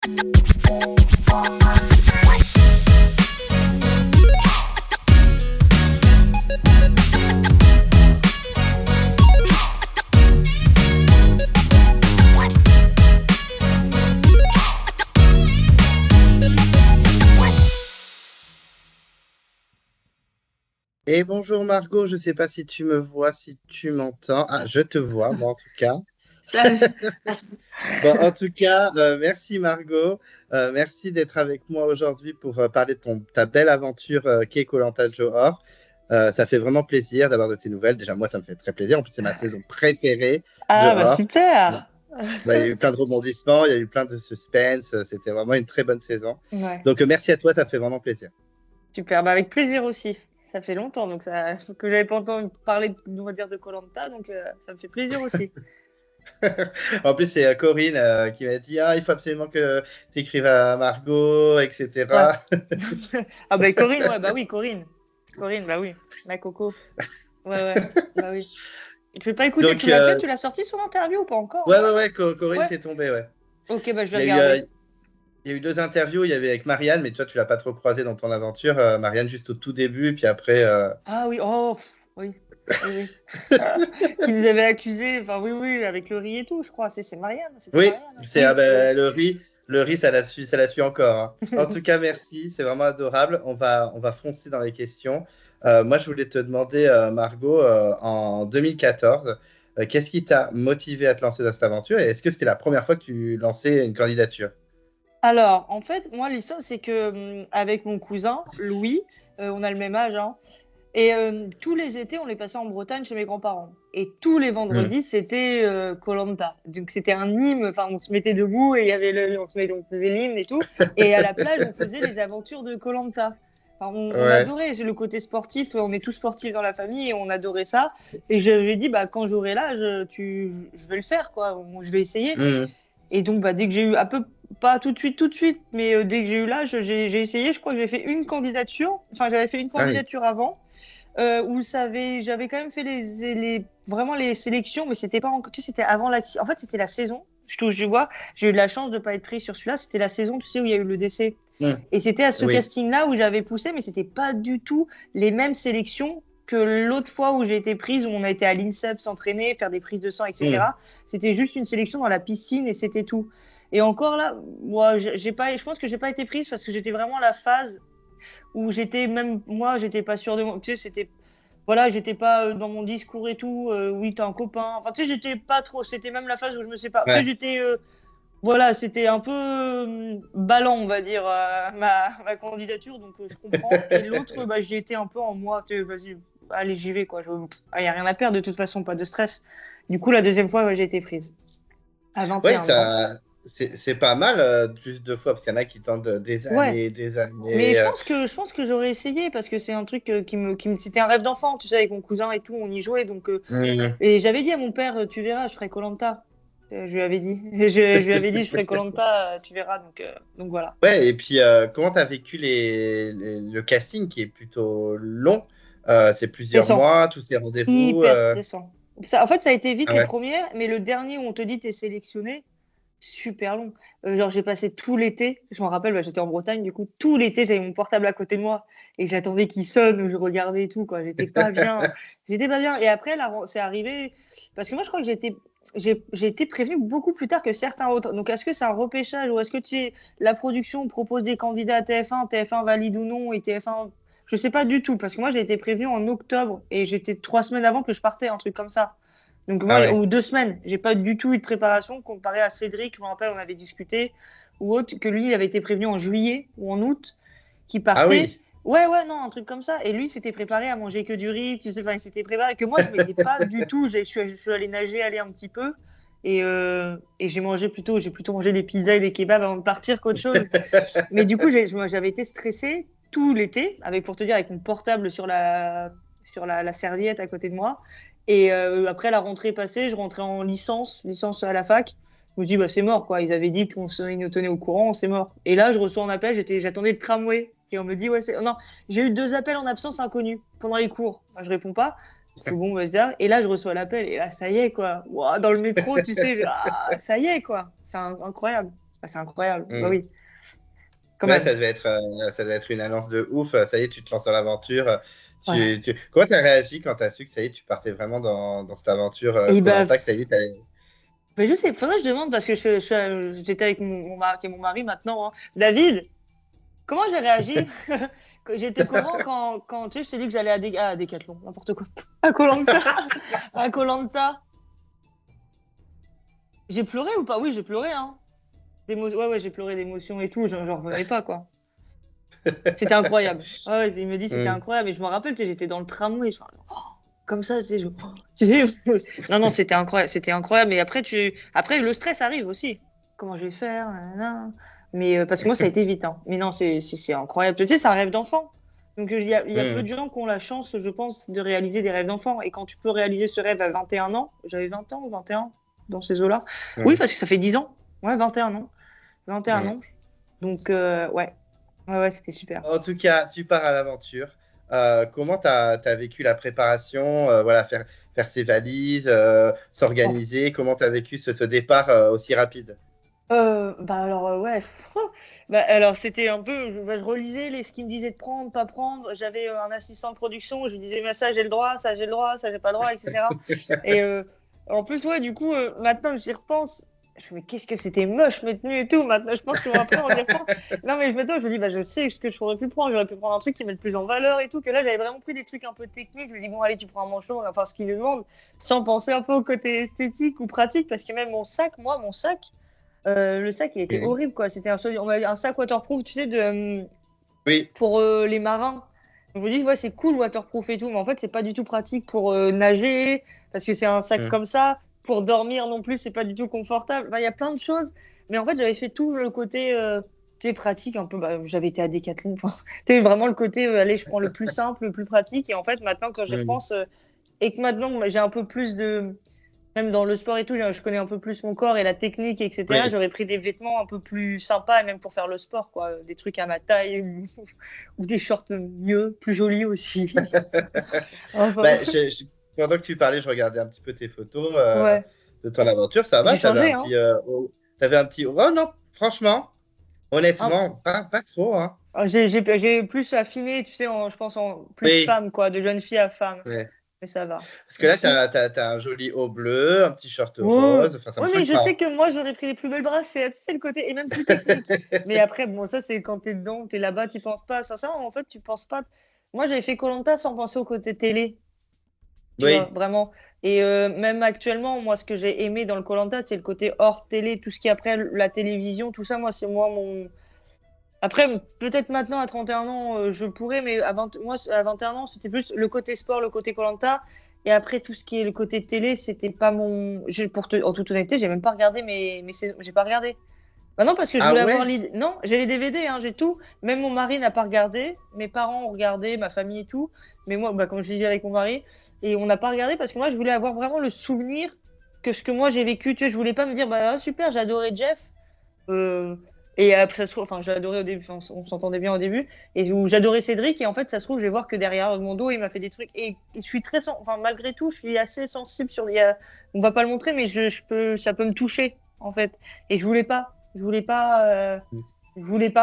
Et bonjour Margot, je ne sais pas si tu me vois, si tu m'entends. Ah, je te vois, moi en tout cas. Ça, Bon, en tout cas, merci Margot. Merci d'être avec moi aujourd'hui pour parler de ta belle aventure qu'est koh Johor. Ça fait vraiment plaisir d'avoir de tes nouvelles. Déjà, moi, ça me fait très plaisir. En plus, c'est ma saison préférée, Ah, bah Johor. super! Bah, il y a eu plein de rebondissements, il y a eu plein de suspense. C'était vraiment une très bonne saison. Ouais, Donc, merci à toi, ça fait vraiment plaisir. super. Bah, avec plaisir aussi. Ça fait longtemps donc que j'avais pas entendu parler, on va dire, de koh donc ça me fait plaisir aussi. En plus, c'est Corinne qui m'a dit ah, il faut absolument que tu écrives à Margot, Ouais. etc. Ah, bah, Corinne, ouais, bah oui, Corinne. Corinne, bah oui. Ma coco. Ouais, ouais, bah oui. Tu veux pas écouter? Tu Donc, l'as fait? Tu l'as sorti son interview ou pas encore, ouais, non? ouais, ouais, Corinne Ouais. s'est tombée, ouais. Ok, bah je vais Il y a eu, regarder. il y a eu deux interviews. Il y avait avec Marianne, mais toi, tu l'as pas trop croisée dans ton aventure. Marianne, juste au tout début, et puis après. Ah oui, oh, oui. Oui, oui. Qui nous avait accusés, enfin oui, oui, avec le riz et tout, je crois. C'est Marianne, c'était Oui, Marianne, hein. c'est Oui, oui. le riz, ça la suit encore, hein. En tout cas, merci, c'est vraiment adorable. On va foncer dans les questions. Moi, je voulais te demander, Margot, en 2014, qu'est-ce qui t'a motivé à te lancer dans cette aventure et est-ce que c'était la première fois que tu lançais une candidature? Alors, en fait, moi, l'histoire, c'est que avec mon cousin, Louis, on a le même âge, hein, et tous les étés, on les passait en Bretagne chez mes grands-parents. Et tous les Hmm. vendredis, c'était koh. Donc, c'était un hymne, enfin, on se mettait debout et il y avait on faisait l'hymne et tout. Et à la plage, on faisait les aventures de koh. Enfin, on Ouais, adorait le côté sportif, on est tous sportifs dans la famille et on adorait ça. Et j'avais dit, bah, quand j'aurai l'âge, je vais le faire, quoi. Je vais essayer. hmm. Et donc, bah, dès que j'ai eu, un peu, pas tout de suite, mais dès que j'ai eu l'âge, j'ai essayé. Je crois que j'ai fait une candidature. Enfin, j'avais fait une Ah oui, candidature avant, où j'avais quand même fait vraiment les sélections, mais c'était pas encore, tu sais, c'était avant en fait, c'était la saison. Je touche du bois. J'ai eu de la chance de pas être pris sur celui-là. C'était la saison, tu sais, où il y a eu le décès. hmm. Et c'était à ce Oui. casting-là où j'avais poussé, mais c'était pas du tout les mêmes sélections que l'autre fois où j'ai été prise, où on a été à l'INSEP s'entraîner, faire des prises de sang, Hmm. etc. C'était juste une sélection dans la piscine et c'était tout. Et encore là, moi, je pense que j'ai pas été prise parce que j'étais vraiment à la phase où j'étais même moi, j'étais pas sûre de moi. Tu sais, c'était voilà, j'étais pas dans mon discours et tout. Oui, t'as un copain. Enfin, tu sais, j'étais pas trop. C'était même la phase où je me sépare. Tu sais, Ouais. j'étais voilà, c'était un peu ballant, on va dire, ma candidature, donc je comprends. Et l'autre, bah, j'y étais un peu en moi, tu sais, vas-y, allez, j'y vais, quoi. Il n'y a rien à perdre, de toute façon, pas de stress. Du coup, la deuxième fois, ouais, j'ai été prise, à Ouais, 21 ans. ça, c'est pas mal, juste deux fois, parce qu'il y en a qui tentent Ouais, des mais années. je pense que j'aurais essayé, parce que c'est un truc c'était un rêve d'enfant, tu sais, avec mon cousin et tout, on y jouait, donc, Hmm. et j'avais dit à mon père, tu verras, je ferai koh. Je lui avais dit, je lui avais dit, je ferai koh, tu verras, donc voilà. Ouais, et puis comment tu as vécu le casting qui est plutôt long? C'est C'est plusieurs ça. mois, tous ces rendez-vous. Hyper stressant. En fait, ça a été vite Ah les ouais. premières, mais le dernier où on te dit t'es sélectionné, super long. Genre, j'ai passé tout l'été, je me rappelle, bah, j'étais en Bretagne, du coup, tout l'été, j'avais mon portable à côté de moi et j'attendais qu'il sonne, je regardais et tout, quoi. J'étais pas bien. J'étais pas bien. Et après, là, c'est arrivé, parce que moi, je crois que j'ai été prévenue beaucoup plus tard que certains autres. Donc, est-ce que c'est un repêchage ou est-ce que tu sais, la production propose des candidats à TF1, TF1 valide ou non, et TF1, je sais pas du tout, parce que moi, j'ai été prévenue en octobre et j'étais 3 semaines avant que je partais, un truc comme ça. Donc Ah moi, ouais. ou 2 semaines, j'ai pas du tout eu de préparation comparé à Cédric, je me rappelle, on avait discuté, ou autre, que lui, il avait été prévenu en juillet ou en août, qui Ah partait. oui. Ouais, ouais, non, un truc comme ça. Et lui, s'était préparé à manger que du riz, tu sais, enfin, il s'était préparé. Que moi, je m'étais pas du tout. Je suis allée nager, aller un petit peu. Et j'ai plutôt mangé des pizzas et des kebabs avant de partir qu'autre chose. Mais du coup, j'avais été stressée tout l'été, avec, pour te dire, avec mon portable la serviette à côté de moi. Et après la rentrée passée, je rentrais en licence à la fac. Je me dis, bah, c'est mort, quoi. Ils avaient dit ils nous tenaient au courant, c'est mort. Et là, je reçois un appel, j'attendais le tramway. Et on me dit, ouais, c'est. Non, j'ai eu 2 appels en absence inconnus pendant les cours. Moi, je réponds pas. Je fais, bon, bah, et là, je reçois l'appel. Et là, ça y est, quoi. Ouah, dans le métro, tu sais, ça y est, quoi. C'est incroyable. Ah, c'est incroyable. Bah Mm. oui, quand Ouais, même. ça devait être une annonce de ouf. Ça y est, tu te lances dans l'aventure. Ouais. Comment tu as réagi quand tu as su que ça y est, tu partais vraiment dans cette aventure Et koh bah, que ça y est, mais je sais, faudrait que je demande parce que j'étais avec mon mari, qui est mon mari maintenant, hein. David, comment j'ai réagi? J'étais comment quand tu sais, je t'ai dit que j'allais à Decathlon, n'importe quoi. À koh à koh J'ai pleuré ou pas? Oui, j'ai pleuré, hein. Ouais, ouais, j'ai pleuré d'émotion et tout, j'en revenais pas, quoi. C'était incroyable. Ah ouais, il me dit c'était Mm. incroyable. Et je me rappelle, tu sais, j'étais dans le tramway, comme ça, tu sais, tu sais, non, non, c'était incroyable. Mais après, après, le stress arrive aussi. Comment je vais faire? Nanana. Mais parce que moi, ça a été vite, hein. Mais non, c'est incroyable. Tu sais, c'est un rêve d'enfant. Donc, il y a peu de Mm. gens qui ont la chance, je pense, de réaliser des rêves d'enfant. Et quand tu peux réaliser ce rêve à 21 ans, j'avais 20 ans ou 21 dans ces eaux-là. Oui, Mm. parce que ça fait 10 ans. Ouais, 21 ans. 21 Mm. ans. Donc, ouais. Ouais, ouais, c'était super. En tout cas, tu pars à l'aventure. Comment tu as vécu la préparation, voilà, faire ses valises, Oh. s'organiser? Comment tu as vécu ce départ aussi rapide? Bah alors, ouais. Bah, alors, c'était un peu. Je relisais ce qu'ils me disaient de prendre, pas prendre. J'avais un assistant de production. Je lui disais, mais ça, j'ai le droit, ça, j'ai le droit, ça, j'ai pas le droit, etc. Et en plus, ouais, du coup, maintenant que j'y repense, je me dis, mais qu'est-ce que c'était moche, mes tenues et tout. Maintenant, je pense que après, on y repense. Non, mais maintenant, je me dis, bah, je sais ce que j'aurais pu prendre. J'aurais pu prendre un truc qui met le plus en valeur et tout. Que là, j'avais vraiment pris des trucs un peu techniques. Je me dis, bon, allez, tu prends un manchon, on va faire ce qu'il nous demande, sans penser un peu au côté esthétique ou pratique. Parce que même mon sac, mon sac. Le sac, il était Oui. horrible, quoi. C'était on va dire un sac waterproof, tu sais, Oui. pour les marins. Donc, je me dis, ouais, c'est cool, waterproof et tout, mais en fait, c'est pas du tout pratique pour nager, parce que c'est un sac Mm. comme ça. Pour dormir non plus, c'est pas du tout confortable. Enfin, il y a plein de choses. Mais en fait, j'avais fait tout le côté, tu sais, pratique, un peu. Bah, j'avais été à Decathlon. Enfin, tu sais, vraiment le côté, allez, je prends le plus simple, le plus pratique. Et en fait, maintenant, quand j'y Mm. repense, et que maintenant, j'ai un peu plus de même dans le sport et tout, je connais un peu plus mon corps et la technique, etc. Oui. J'aurais pris des vêtements un peu plus sympas, et même pour faire le sport, quoi. Des trucs à ma taille ou des shorts mieux, plus jolis aussi. Enfin, Bah, pendant que tu parlais, je regardais un petit peu tes photos ouais. de ton aventure. Ça va, J'ai changé, hein. t'avais un petit. Oh non, franchement, Un- honnêtement, pas trop, hein. J'ai plus affiné, tu sais, je pense en plus Oui. femme, quoi, de jeune fille à femme. Ouais. Mais ça va. Parce que là, t'as un joli haut bleu, un petit short Ouais. rose. Enfin, ça me Ouais, mais choque je sais pas. que moi, j'aurais pris les plus belles bracelets, c'est le côté, et même plus technique. Mais après, bon, ça, c'est quand t'es dedans, t'es là-bas, tu penses pas. Sincèrement, en fait, tu penses pas. Moi, j'avais fait koh sans penser au côté télé, tu vois, Oui. vraiment. Et même actuellement, moi, ce que j'ai aimé dans le koh c'est le côté hors télé, tout ce qui est après la télévision, tout ça, moi, c'est moi mon. Après, peut-être maintenant à 31 ans, je pourrais, mais moi, à 21 ans, c'était plus le côté sport, le côté koh. Et après, tout ce qui est le côté télé, c'était pas mon. En toute honnêteté, j'ai même pas regardé mes saisons. J'ai pas regardé. Bah non, parce que je Ah voulais avoir ouais? l'idée. Non, j'ai les DVD, hein, j'ai tout. Même mon mari n'a pas regardé. Mes parents ont regardé, ma famille et tout. Mais moi, bah, comme je disais avec mon mari, et on n'a pas regardé parce que moi, je voulais avoir vraiment le souvenir que ce que moi j'ai vécu. Tu sais, je voulais pas me dire, bah ah, super, j'ai adoré Jeff. Euh, et après, ça se trouve, enfin, j'ai adoré au début, enfin, on s'entendait bien au début, et où j'adorais Cédric, et en fait, ça se trouve, je vais voir que derrière mon dos, il m'a fait des trucs, et je suis enfin, malgré tout, je suis assez sensible on va pas le montrer, mais ça peut me toucher, en fait. Et je voulais pas,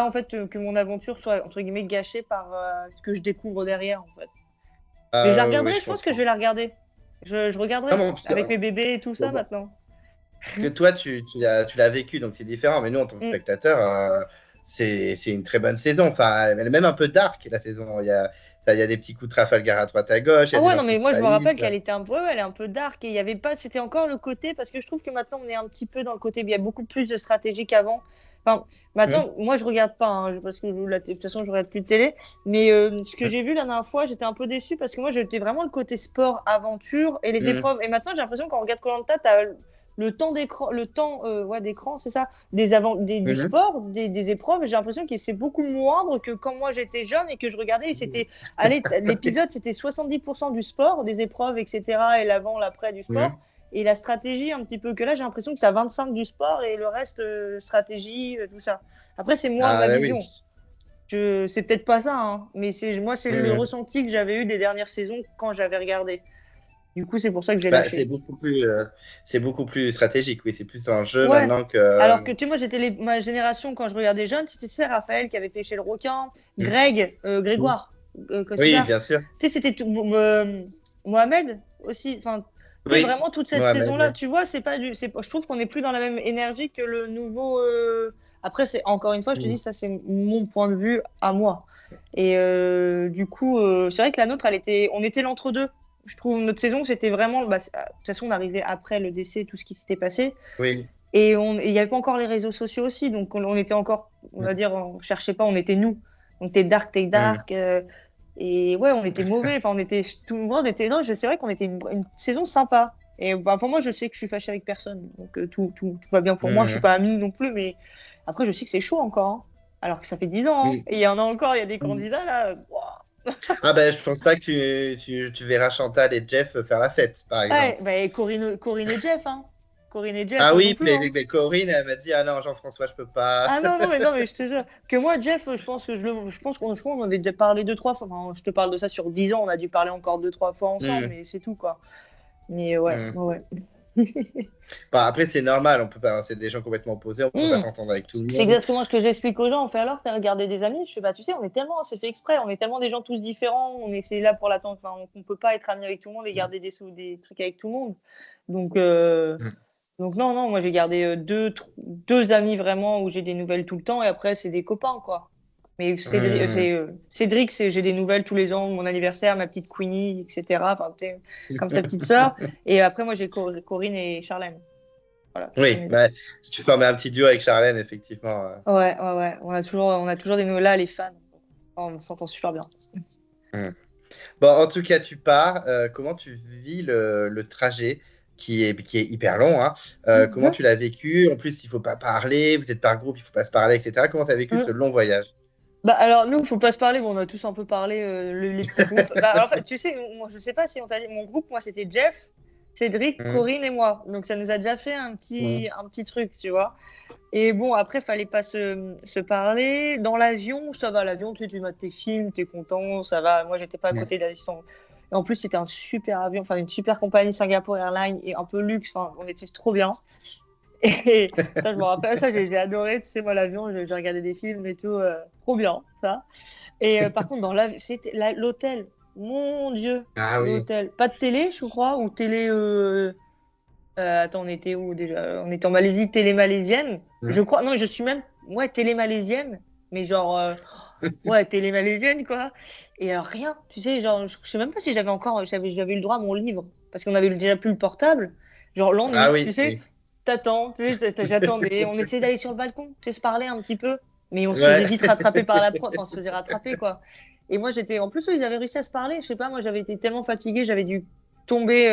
en fait, que mon aventure soit, entre guillemets, gâchée par ce que je découvre derrière, en fait. Mais je la Oui, regarderai, je je pense que je vais comprends. la regarder. Je Non, regarderai, bon, avec mes bébés et tout ça, maintenant. parce que toi, tu l'as vécu, donc c'est différent. Mais nous, en tant que Mm. spectateur, c'est une très bonne saison. Enfin, elle est même un peu dark, la saison. Il y a des petits coups de Trafalgar à droite à gauche, il y Ah a des ouais, gens non, qui mais se moi je me rappelle trahissent. qu'elle était un peu, ouais, elle est un peu dark et il y avait pas, c'était encore le côté, parce que je trouve que maintenant on est un petit peu dans le côté, il y a beaucoup plus de stratégie qu'avant. Enfin, Hum, maintenant, moi je regarde pas, hein, parce que de toute façon je regarde plus de télé, mais ce que hum, j'ai vu la dernière fois, j'étais un peu déçue parce que moi j'étais vraiment le côté sport, aventure et les hum, épreuves. Et maintenant j'ai l'impression quand on regarde koh t'as le temps d'écran, ouais, d'écran, c'est ça, du hum. sport, des épreuves, et j'ai l'impression que c'est beaucoup moindre que quand moi j'étais jeune et que je regardais, et c'était allez, l'épisode, c'était 70% du sport, des épreuves, etc. Et l'avant, l'après du sport. Hum. Et la stratégie, un petit peu que là, j'ai l'impression que tu as 25 du sport et le reste, stratégie, tout ça. Après, c'est moi, Ah ma bah oui. vision. C'est peut-être pas ça, hein, mais moi, c'est le Hum. ressenti que j'avais eu des dernières saisons quand j'avais regardé. Du coup, c'est pour ça que j'ai Bah, lâché. c'est beaucoup plus stratégique, oui. C'est plus un jeu Ouais. maintenant que. Alors que tu sais, moi, ma génération, quand je regardais jeune, c'était tu sais, Raphaël qui avait pêché le requin, Greg, Grégoire, Oui, Costard. bien sûr. Tu sais, c'était tout, Mohamed aussi. Enfin, tu sais, Oui, vraiment toute cette Mohamed, saison-là, oui. tu vois, c'est pas du. Je trouve qu'on n'est plus dans la même énergie que le nouveau. Après, c'est encore une fois, je te dis, Mm. ça, c'est mon point de vue à moi. Et du coup, c'est vrai que la nôtre, on était l'entre-deux. Je trouve notre saison, c'était vraiment. Bah, de toute façon, on arrivait après le décès, tout ce qui s'était passé. Oui. Et il n'y avait pas encore les réseaux sociaux aussi, donc on était encore, on va Mm. dire, on cherchait pas, on était nous. On était dark, take Mm. dark. Et ouais, on était mauvais. Enfin, on était tout le monde était. Non, c'est vrai qu'on était une saison sympa. Et bah, pour moi, je sais que je suis fâchée avec personne, donc tout va bien pour moi. Je suis Mm. pas amie non plus, mais après, je sais que c'est chaud encore, hein. Alors que ça fait 10 ans, hein. Mm. Et il y en a encore, il y a des Mm. candidats là. Wouah. Ah ben, je pense pas que tu verras Chantal et Jeff faire la fête, par Ouais, exemple. bah, et Corinne et Jeff, hein. Corinne et Jeff Ah non oui, plus, hein. mais Corinne, elle m'a dit, ah non, Jean-François, je peux pas. Ah non, non, mais je te jure. Que moi, Jeff, je pense qu'on en avait déjà parlé deux, trois fois. Enfin, je te parle de ça sur 10 ans, on a dû parler encore deux, trois fois ensemble, Mm. mais c'est tout, quoi. Mais ouais, Mm. ouais. Bon, après, c'est normal, on peut pas, c'est des gens complètement opposés, on peut pas Hmm. s'entendre avec tout le C'est monde. exactement ce que j'explique aux gens. On fait alors, t'as regardé des amis? Je fais, bah, tu sais, c'est fait exprès, on est tellement des gens tous différents, c'est là pour l'attendre. Enfin, on peut pas être amis avec tout le monde et Mm. garder des trucs avec tout le monde. Donc, Mm. non, non, moi j'ai gardé deux amis vraiment où j'ai des nouvelles tout le temps et après c'est des copains quoi. Mais Mm. Cédric, j'ai des nouvelles tous les ans, mon anniversaire, ma petite Queenie, etc. Enfin, comme sa petite sœur. Et après moi j'ai Corinne et Charlène. Voilà, ce sont Oui, mes deux. bah, tu formais un petit duo avec Charlène, effectivement. Ouais, ouais, ouais. On a toujours des nouvelles là, les fans. On s'entend super bien. Mm. Bon, en tout cas, tu pars. Comment tu vis le trajet qui est hyper long, hein. Comment tu l'as vécu? En plus, il faut pas parler. Vous êtes par groupe, il faut pas se parler, etc. Comment tu as vécu ce long voyage? Bah alors nous, faut pas se parler, bon, on a tous un peu parlé les petits groupes. Bah alors, en fait, tu sais, moi, je sais pas si on t'a dit, mon groupe, moi c'était Jeff, Cédric, Mm. Corinne et moi. Donc ça nous a déjà fait Mm. un petit truc, tu vois. Et bon, après, fallait pas se parler. Dans l'avion, ça va, l'avion, tu mates tes films, t'es content, ça va. Moi, j'étais pas à Mm. côté de la distance. Et en plus, c'était un super avion, enfin une super compagnie Singapore Airlines et un peu luxe. Enfin, on était trop bien. Et ça, je me rappelle, ça, j'ai adoré. Tu sais, moi, l'avion, j'ai regardé des films et tout. Trop bien, ça. Et par contre, c'était l'hôtel. Mon Dieu, Ah oui. l'hôtel. Pas de télé, je crois, ou télé. Attends, on était où déjà? On était en Malaisie, télé malaisienne. Je Mm. crois. Non, je suis même. Ouais, télé malaisienne. Mais genre. Ouais, télé malaisienne, quoi. Et rien. Tu sais, genre, je sais même pas si j'avais encore. J'avais eu le droit à mon livre. Parce qu'on avait déjà plus le portable. Genre, Ah l'ennui, tu oui, sais. oui. T'attends, tu sais, j'attendais. On essayait d'aller sur le balcon, tu sais, se parler un petit peu. Mais on se faisait Ouais. vite rattraper par la prof. Enfin, on se faisait rattraper, quoi. Et moi, j'étais. En plus, eux, ils avaient réussi à se parler. Je sais pas, moi, j'avais été tellement fatiguée, j'avais dû tomber.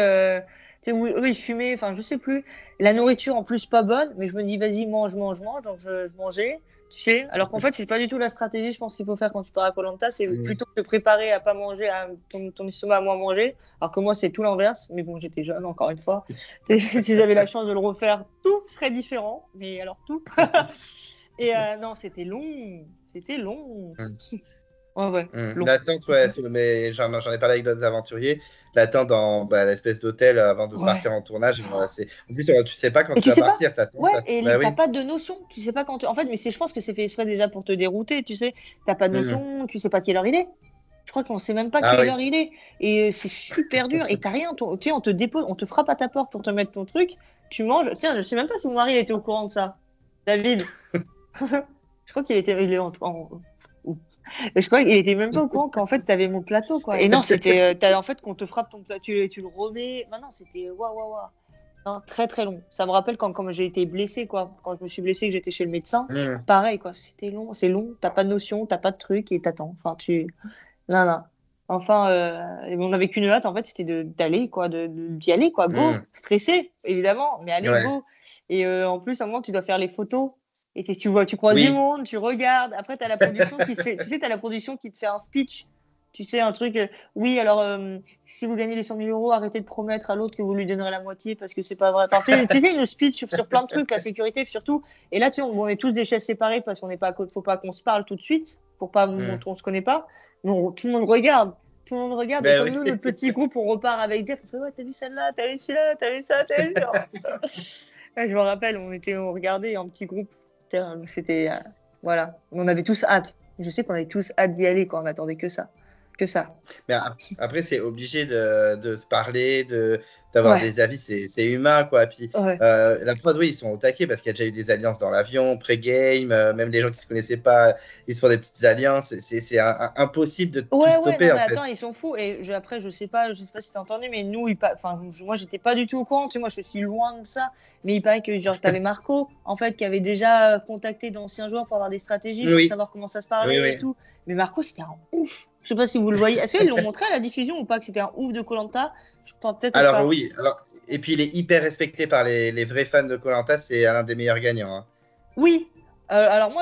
Tu sais, eux, ils fumaient, enfin, je sais plus. La nourriture, en plus, pas bonne. Mais je me dis, vas-y, mange, mange, mange. Donc, je mangeais, tu sais. Alors qu'en fait, c'est pas du tout la stratégie, je pense qu'il faut faire quand tu pars à koh, c'est Mm. plutôt te préparer à pas manger, à ton estomac à moins manger. Alors que moi, c'est tout l'inverse. Mais bon, j'étais jeune, encore une fois. Si j'avais la chance de le refaire, tout serait différent. Mais alors, tout. Et non, c'était long. C'était long. Mm. Ouais, ouais, long. L'attente, ouais, mais j'en ai parlé avec d'autres aventuriers. L'attente dans bah, l'espèce d'hôtel avant de Ouais. partir en tournage, en plus, tu sais pas quand Et tu tu vas sais pas? partir, t'attends. Ouais, et Bah t'as oui. pas de notion. Tu sais pas quand tu. En fait, mais je pense que c'est fait exprès déjà pour te dérouter, tu sais. T'as pas de Mm. notion, tu sais pas quelle heure il est. Je crois qu'on sait même pas Ah quelle oui. heure il est. Et c'est super dur. Et t'as rien. Tu sais, on te dépose, on te frappe à ta porte pour te mettre ton truc. Tu manges. Tiens, je sais même pas si mon mari était au courant de ça. David. Je crois il est je crois qu'il était même pas au courant qu'en fait t'avais mon plateau quoi. Et non, c'était en fait qu'on te frappe ton plateau, tu le remets. Non, non, c'était waouh waouh waouh. Non, très très long. Ça me rappelle quand j'ai été blessée quoi. Quand je me suis blessée, que j'étais chez le médecin. Mm. Pareil quoi. C'était long, c'est long. T'as pas de notion, t'as pas de truc et t'attends. Enfin tu. Non non. Enfin, et on n'avait qu'une hâte en fait, c'était d'aller quoi, d'y aller quoi. Go, Mm. stressé évidemment, mais allez Ouais. go. Et en plus à un moment tu dois faire les photos. Et tu vois, tu croises du Oui. monde, tu regardes. Après, tu as la production qui se fait. Tu sais, tu as la production qui te fait un speech. Tu sais, un truc. Oui, alors, si vous gagnez les 100 000 euros, arrêtez de promettre à l'autre que vous lui donnerez la moitié parce que c'est pas vrai. Enfin, tu sais, une speech sur plein de trucs, la sécurité surtout. Et là, tu sais, on est tous des chaises séparées parce qu'on n'est pas à côté. Faut pas qu'on se parle tout de suite pour pas Mm. montrer on se connaît pas. Non, tout le monde regarde. Tout le monde regarde. Et Ben comme oui. nous, notre petit groupe, on repart avec Jeff. On fait, ouais, t'as vu celle-là, t'as vu celui-là, t'as vu ça, t'as vu ça. Ouais, je me rappelle, on regardait en petit groupe. C'était. Voilà. On avait tous hâte. Je sais qu'on avait tous hâte d'y aller, quoi. On attendait que ça. Que ça. Mais après, c'est obligé de se parler, d'avoir Ouais. des avis, c'est humain, quoi. Puis Ouais. la prod, oui, ils sont au taquet parce qu'il y a déjà eu des alliances dans l'avion, pré-game, même les gens qui se connaissaient pas, ils se font des petites alliances. C'est impossible de tout Ouais, non, stopper, mais en fait. attends, ils sont fous. Et après, je sais pas si t'as entendu, mais nous, enfin, moi, j'étais pas du tout au courant. Tu sais, moi, je suis loin de ça. Mais il paraît que, genre, t'avais Marco, en fait, qui avait déjà contacté d'anciens joueurs pour avoir des stratégies, pour Oui, savoir comment ça se oui, parlait et oui. tout. Mais Marco, c'était un ouf. Je sais pas si vous le voyez. Est-ce qu'ils l'ont montré à la diffusion ou pas que c'était un ouf de koh. Je pense peut-être Alors, pas. oui. Alors, et puis, il est hyper respecté par les vrais fans de koh. C'est l'un des meilleurs gagnants, hein. Oui. Alors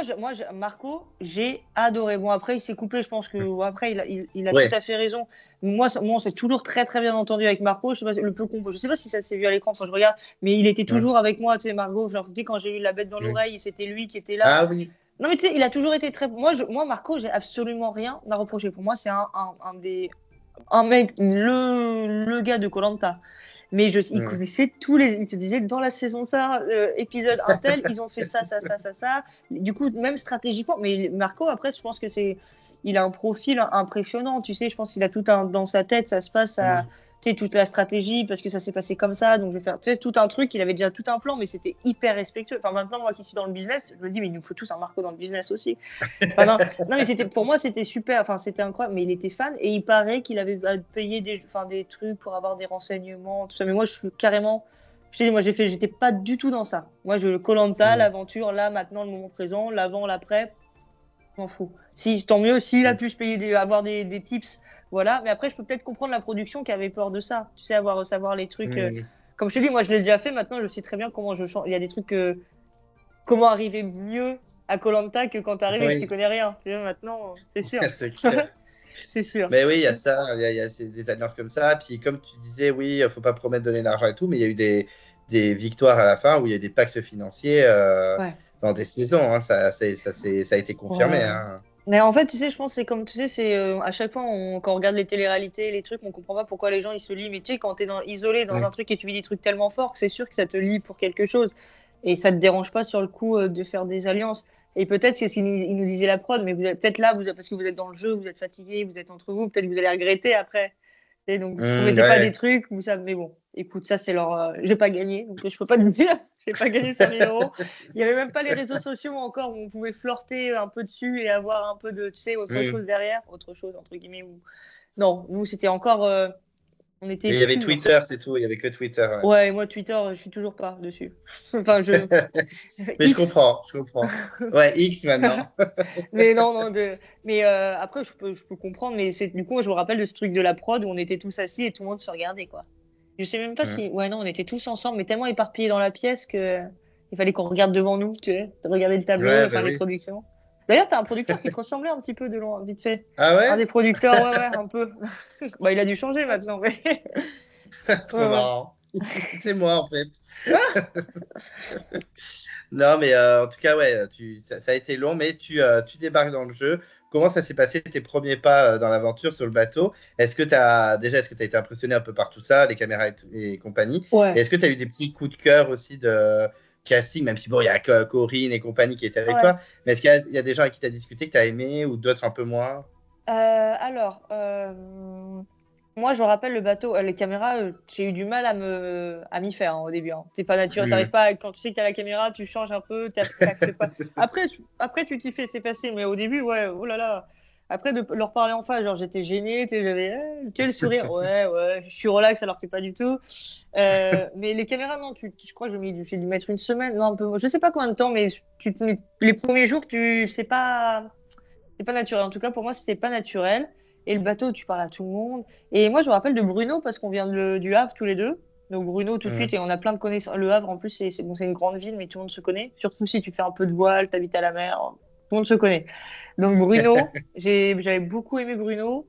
Marco, j'ai adoré. Bon, après, il s'est coupé. Je pense que après, il a tout Ouais. à fait raison. Moi, on s'est toujours très très bien entendu avec Marco. Je sais pas, je sais pas si ça s'est vu à l'écran quand je regarde, mais il était Hum. toujours avec moi. Tu sais, Margot, genre, tu sais, quand j'ai eu la bête dans Hum. l'oreille, c'était lui qui était là. Ah oui. Non, mais tu sais, il a toujours été très. Moi, Marco, j'ai absolument rien à reprocher. Pour moi, c'est un mec, le gars de koh. Mais il Hum. connaissait tous les. Il te disait dans la saison ça, épisode Intel, ils ont fait ça, ça, ça, ça, ça. Du coup, même stratégiquement. Mais Marco, après, je pense que il a un profil impressionnant. Tu sais, je pense qu'il a tout dans sa tête. Ça se passe à. Hum. Tu sais, toute la stratégie, parce que ça s'est passé comme ça. Donc, je vais faire. Tu sais, tout un truc. Il avait déjà tout un plan, mais c'était hyper respectueux. Enfin, maintenant, moi qui suis dans le business, je me dis, mais il nous faut tous un Marco dans le business aussi. Enfin, non, mais pour moi, c'était super. Enfin, c'était incroyable. Mais il était fan et il paraît qu'il avait payé des trucs pour avoir des renseignements, tout ça. Mais moi, je suis carrément. Je t'ai dit, moi, j'étais pas du tout dans ça. Moi, koh, Hum. l'aventure, là, maintenant, le moment présent, l'avant, l'après, je m'en fous. Si, tant mieux, s'il a pu se payer avoir des tips, voilà. Mais après, je peux peut-être comprendre la production qui avait peur de ça. Tu sais, savoir les trucs. Hum. Comme je te dis, moi, je l'ai déjà fait. Maintenant, je sais très bien comment je change. Il y a des trucs. Comment arriver mieux à koh que quand tu arrives et que tu Oui, connais rien. Tu vois, maintenant, c'est sûr. c'est clair. C'est sûr. Mais oui, il y a ça, des alliances comme ça. Puis comme tu disais, oui, il ne faut pas promettre de donner de l'argent et tout, mais il y a eu des victoires à la fin où il y a eu des pactes financiers Ouais. dans des saisons, hein. Ça a été confirmé, Ouais. hein. Mais en fait, tu sais, je pense que c'est comme, tu sais, c'est à chaque fois, quand on regarde les téléréalités, les trucs, on comprend pas pourquoi les gens ils se lient. Mais tu sais, quand tu es isolé dans Mm. un truc et tu vis des trucs tellement forts, c'est sûr que ça te lie pour quelque chose. Et ça te dérange pas sur le coup de faire des alliances. Et peut-être, c'est ce qu'il nous disait la prod, mais peut-être là, parce que vous êtes dans le jeu, vous êtes fatigué, vous êtes entre vous, peut-être que vous allez regretter après. Et donc, vous promettez pas des Ouais. trucs, vous savez, mais bon, écoute, ça, c'est leur. J'ai pas gagné, donc je peux pas te dire, j'ai pas gagné 100 000 euros. Il y avait même pas les réseaux sociaux encore où on pouvait flirter un peu dessus et avoir un peu de, tu sais, autre Mm. chose derrière, autre chose, entre guillemets. Non, nous, c'était encore. On était Et il y avait purs. Twitter, c'est tout. Il y avait que Twitter, ouais. Ouais, moi, Twitter, je suis toujours pas dessus. Enfin, Mais je X. comprends, je comprends. Ouais, X maintenant. Mais non, non. Mais après, je peux comprendre, mais du coup, je me rappelle de ce truc de la prod où on était tous assis et tout le monde se regardait, quoi. Je sais même pas Mm. si. Ouais, non, on était tous ensemble, mais tellement éparpillés dans la pièce que il fallait qu'on regarde devant nous, tu sais, de regarder le tableau, Ouais, enfin bah les oui. productions. D'ailleurs, t'as un producteur qui te ressemblait un petit peu de loin, vite fait. Ah Un ouais? des producteurs, ouais, ouais, un peu. Bah, il a dû changer maintenant, mais. Trop Ouais, ouais. marrant. C'est moi, en fait. Ah, Non, mais en tout cas, ouais, ça a été long, mais tu débarques dans le jeu. Comment ça s'est passé tes premiers pas dans l'aventure sur le bateau? Est-ce que tu as été impressionné un peu par tout ça, les caméras et compagnie? Et ouais, est-ce que tu as eu des petits coups de cœur aussi de casting, même si bon, il y a Corinne et compagnie qui étaient avec ouais. toi, mais est-ce qu'il y a des gens avec qui tu as discuté que tu as aimé ou d'autres un peu moins? Alors, moi, je me rappelle le bateau, les caméras, j'ai eu du mal à m'y faire hein, au début. Hein. C'est pas naturel, t'arrives Hmm. pas, quand tu sais que t'as la caméra, tu changes un peu, t'acceptes pas. Après, tu t'y fais, c'est facile, mais au début, ouais, oh là là. Après, de leur parler en face, genre j'étais gênée, j'avais, tu sais, le sourire, ouais, ouais, je suis relax alors que c'est pas du tout. Mais les caméras, non, je crois que j'ai dû mettre une semaine, non, un peu, je sais pas combien de temps, mais les premiers jours, c'est pas naturel. En tout cas, pour moi, c'était pas naturel. Et le bateau, tu parles à tout le monde. Et moi, je me rappelle de Bruno parce qu'on vient du Havre tous les deux. Donc Bruno, tout de Hmm. suite, et on a plein de connaissances. Le Havre, en plus, c'est bon, c'est une grande ville, mais tout le monde se connaît. Surtout si tu fais un peu de voile, t'habites à la mer, tout le monde se connaît. Donc Bruno, j'avais beaucoup aimé Bruno.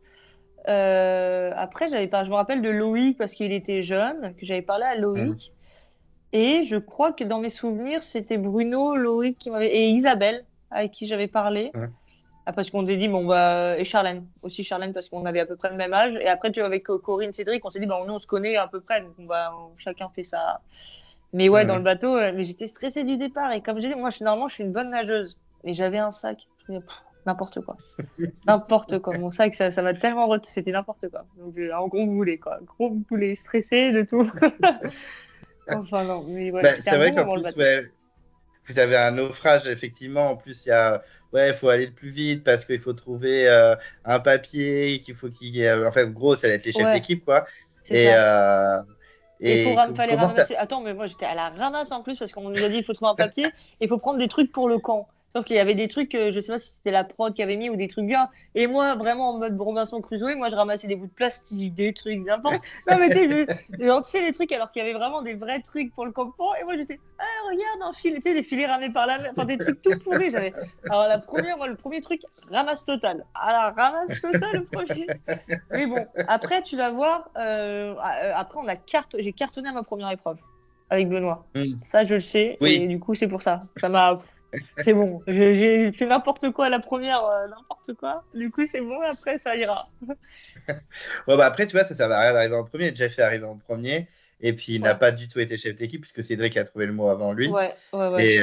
Après, je me rappelle de Loïc parce qu'il était jeune, que j'avais parlé à Hmm. Loïc. Et je crois que dans mes souvenirs, c'était Bruno, Loïc et Isabelle avec qui j'avais parlé. Hmm. Parce qu'on s'est dit, bon, bah, et Charlène, aussi Charlène, parce qu'on avait à peu près le même âge. Et après, tu vois, avec Corinne, Cédric, on s'est dit, bah, nous, on se connaît à peu près, donc chacun fait ça. Mais ouais, dans le Mhm. bateau, mais j'étais stressée du départ. Et comme je dis, moi, normalement, je suis une bonne nageuse. Et j'avais un sac. Je me disais, pff, n'importe quoi. N'importe quoi. Mon sac, ça m'a tellement c'était n'importe quoi. Donc, un gros boulet, quoi. Gros boulet, stressé de tout. Enfin, non, mais ouais, Bah, c'était c'est un vrai bon qu'en moment, le plus, bateau. ouais, vous avez un naufrage, effectivement. En plus, il y a, ouais, il faut aller le plus vite parce qu'il faut trouver un papier, qu'il faut qu'il y ait, enfin, en gros, ça va être les chefs Ouais, d'équipe, quoi. c'est Et, ça. Et fallait comment t'as... ramasser. Attends, mais moi j'étais à la ramasse en plus parce qu'on nous a dit il faut trouver un papier et il faut prendre des trucs pour le camp. Sauf qu'il y avait des trucs, je sais pas si c'était la prod qui avait mis ou des trucs bien. Et moi, vraiment en mode Robinson Crusoe, moi je ramassais des bouts de plastique, des trucs, n'importe. Non, mais tu sais, tu sais, les trucs alors qu'il y avait vraiment des vrais trucs pour le campement. Et moi j'étais, ah, regarde un fil, tu sais, des filets ramenés par la mer, enfin des trucs tout pourris. Alors moi, le premier truc, ramasse total. Alors, ramasse total, le premier. Mais bon, après, tu vas voir. Après, j'ai cartonné à ma première épreuve avec Benoît. Hmm. Ça, je le sais. Et Oui, du coup, c'est pour ça. C'est bon. J'ai fait n'importe quoi à la première, n'importe quoi. Du coup, c'est bon. Après, ça ira. ouais, bah après, tu vois, ça sert à rien d'arriver en premier. Jeff est arrivé en premier et puis il n'a Ouais. pas du tout été chef d'équipe puisque Cédric a trouvé le mot avant lui. Ouais, ouais, ouais. Et,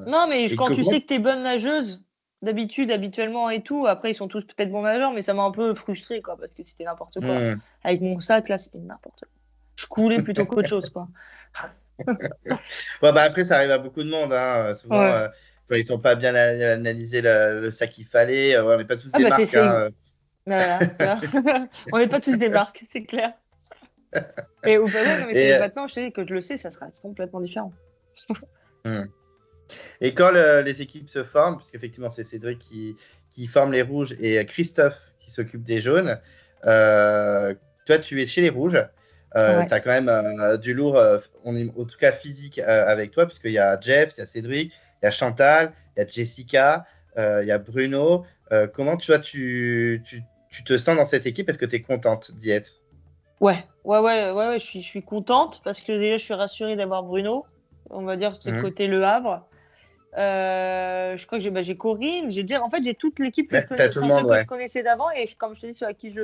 Non, mais et quand tu comment... sais que t'es bonne nageuse, habituellement et tout, après, ils sont tous peut-être bons nageurs, mais ça m'a un peu frustrée, quoi, parce que c'était n'importe quoi. Hmm. Avec mon sac, là, c'était n'importe quoi. Je coulais plutôt qu'autre chose, quoi. Ouais, bah après, ça arrive à beaucoup de monde, hein. Souvent, Ouais. quand ils sont pas bien analysé le sac qu'il fallait. Ouais, on n'est pas tous Ah, des bah, marques, hein. voilà, tu vois. On n'est pas tous des marques, c'est clair. Et ou bah ouais, non, mais Et, maintenant, je sais que je le sais, ça sera complètement différent. hmm. Et quand les équipes se forment, puisqu'effectivement, c'est Cédric qui forme les rouges et Christophe qui s'occupe des jaunes, toi, tu es chez les rouges. Tu Ouais. as quand même du lourd, on est, en tout cas physique, avec toi, puisqu'il y a Jeff, il y a Cédric, il y a Chantal, il y a Jessica, il y a Bruno. Comment tu te sens dans cette équipe? Est-ce que tu es contente d'y être? Ouais, je suis contente parce que déjà, je suis rassurée d'avoir Bruno. On va dire, c'est Mhm. côté Le Havre. Je crois que j'ai Corinne, en fait, j'ai toute l'équipe que je Ouais, t'as connais, tout le enfin, ceux monde, que je ouais. connaissais d'avant et comme je te dis, ceux à qui